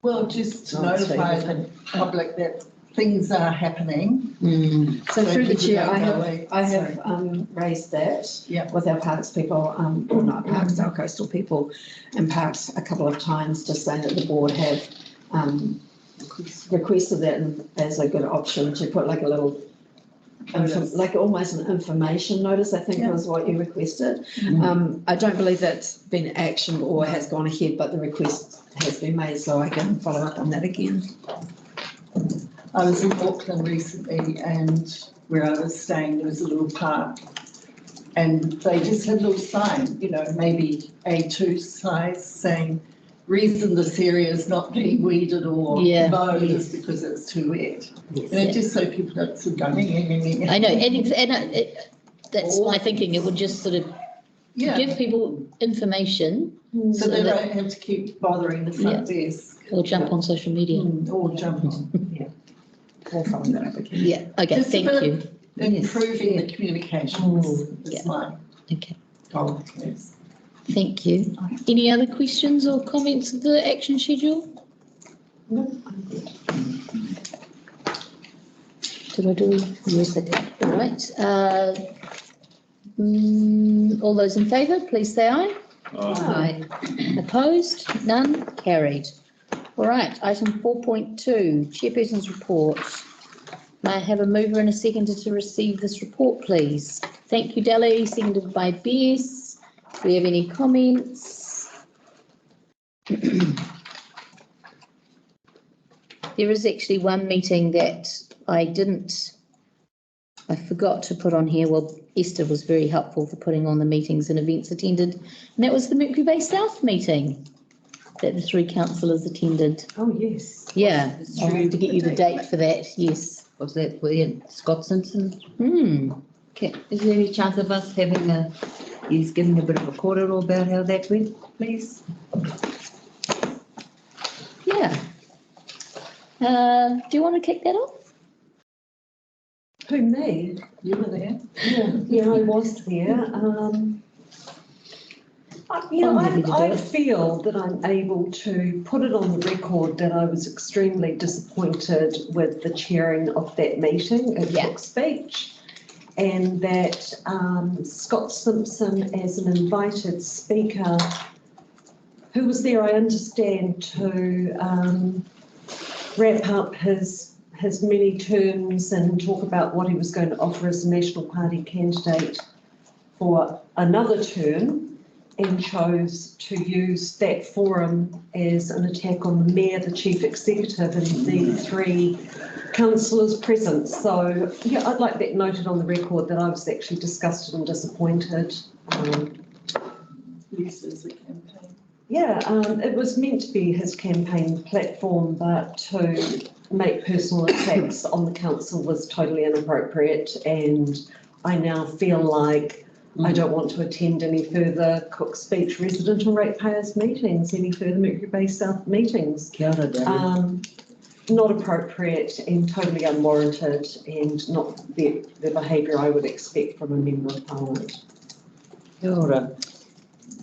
Well, just to notify the public that things are happening. So through the chair, I have Sorry. raised that with our parks people, or not parks, our coastal people, and parks a couple of times to say that the board have requested that as a good option to put like a little, like almost an information notice, I think was what you requested. I don't believe that's been actioned or has gone ahead, but the request has been made, so I can follow up on that again. I was in Auckland recently, and where I was staying, there was a little park, and they just had a little sign, you know, maybe A2 size, saying, reason this area is not being weeded or mowed is because it's too wet. And it's just so people don't sort of go, I know, and that's my thinking. It would just sort of give people information. So they don't have to keep bothering the front desk. Or jump on social media. Or jump on, Or following that up again. Yeah, okay, Just thank you. Improving the communications is my goal, please. Thank you. Any other questions or comments of the action schedule? No. Did I do? Yes, I did. All right. All those in favour, please say aye. Aye. Opposed? None? Carried. All right, item 4.2, Chairperson's report. May I have a mover and a seconder to receive this report, please? Thank you, Deli, seconded by Bess. Do we have any comments? There is actually one meeting that I forgot to put on here. Well, Esther was very helpful for putting on the meetings and events attended, and that was the Mercury Bay South meeting that the 3 councillors attended. Oh, yes. Yeah, I'll have to get you the date for that, yes. Was that with Scott Simpson? Okay. Is there any chance of us having he's giving a bit of a korero about how that went, please? Yeah. Do you want to kick that off? Who, me? You were there. Yeah, I was there. I feel that I'm able to put it on the record that I was extremely disappointed with the chairing of that meeting at Cook's Beach, and that Scott Simpson, as an invited speaker, who was there, I understand, to wrap up his many terms and talk about what he was going to offer as a National Party candidate for another term, and chose to use that forum as an attack on the Mayor, the Chief Executive, and the 3 councillors present. So, yeah, I'd like that noted on the record that I was actually disgusted and disappointed. Yes, as a campaign. Yeah, it was meant to be his campaign platform, but to make personal attacks on the council was totally inappropriate, and I now feel like I don't want to attend any further Cook's Beach resident or ratepayers meetings, any further Mercury Bay South meetings. Kia ora, Darren. Not appropriate and totally unwarranted, and not the behaviour I would expect from a Member of Parliament. Kia ora.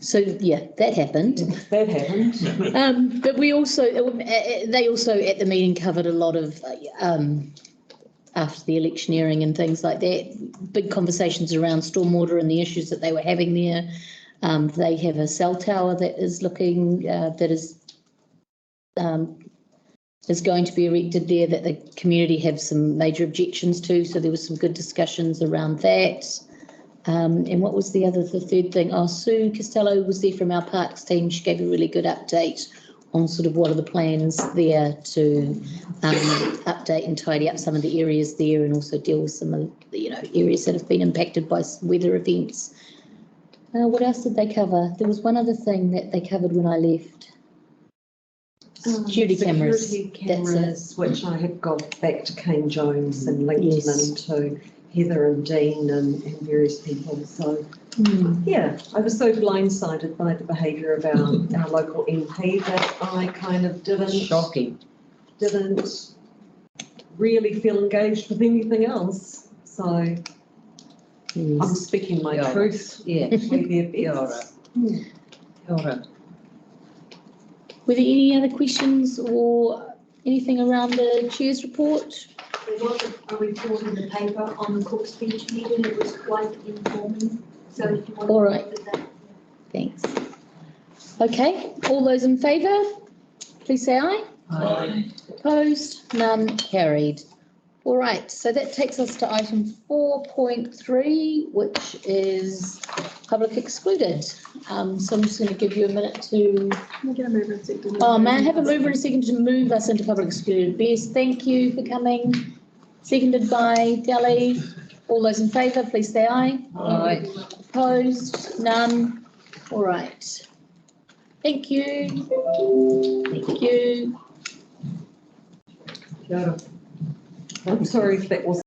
So, yeah, that happened. That happened. But we also, they also at the meeting covered a lot of, after the electioneering and things like that, big conversations around stormwater and the issues that they were having there. They have a cell tower that is looking, that is going to be erected there that the community have some major objections to. So there was some good discussions around that. And what was the third thing? Oh, Sue Costello was there from our parks team. She gave a really good update on sort of what are the plans there to update and tidy up some of the areas there, and also deal with some of the areas that have been impacted by weather events. What else did they cover? There was one other thing that they covered when I left. Security cameras. Security cameras, which I have got back to Kane Jones and linked them to Heather and Dean and various people. So, yeah, I was so blindsided by the behaviour of our local MP that I kind of didn't really feel engaged with anything else. So, I'm speaking my truth. Yeah. Kia ora. Kia ora. Were there any other questions or anything around the chair's report? There was a report in the paper on the Cook's Beach meeting. It was quite informing. So if you want to look at that. Thanks. Okay, all those in favour, please say aye. Aye. Opposed? None. Carried. All right, so that takes us to item 4.3, which is Public Excluded. So I'm just going to give you a minute to... Can I get a mover and seconder? Oh, may I have a mover and seconder to move us into Public Excluded? Bess, thank you for coming. Seconded by Deli. All those in favour, please say aye. Aye. Opposed? None. All right. Thank you. Thank you. Kia ora. I'm sorry if that was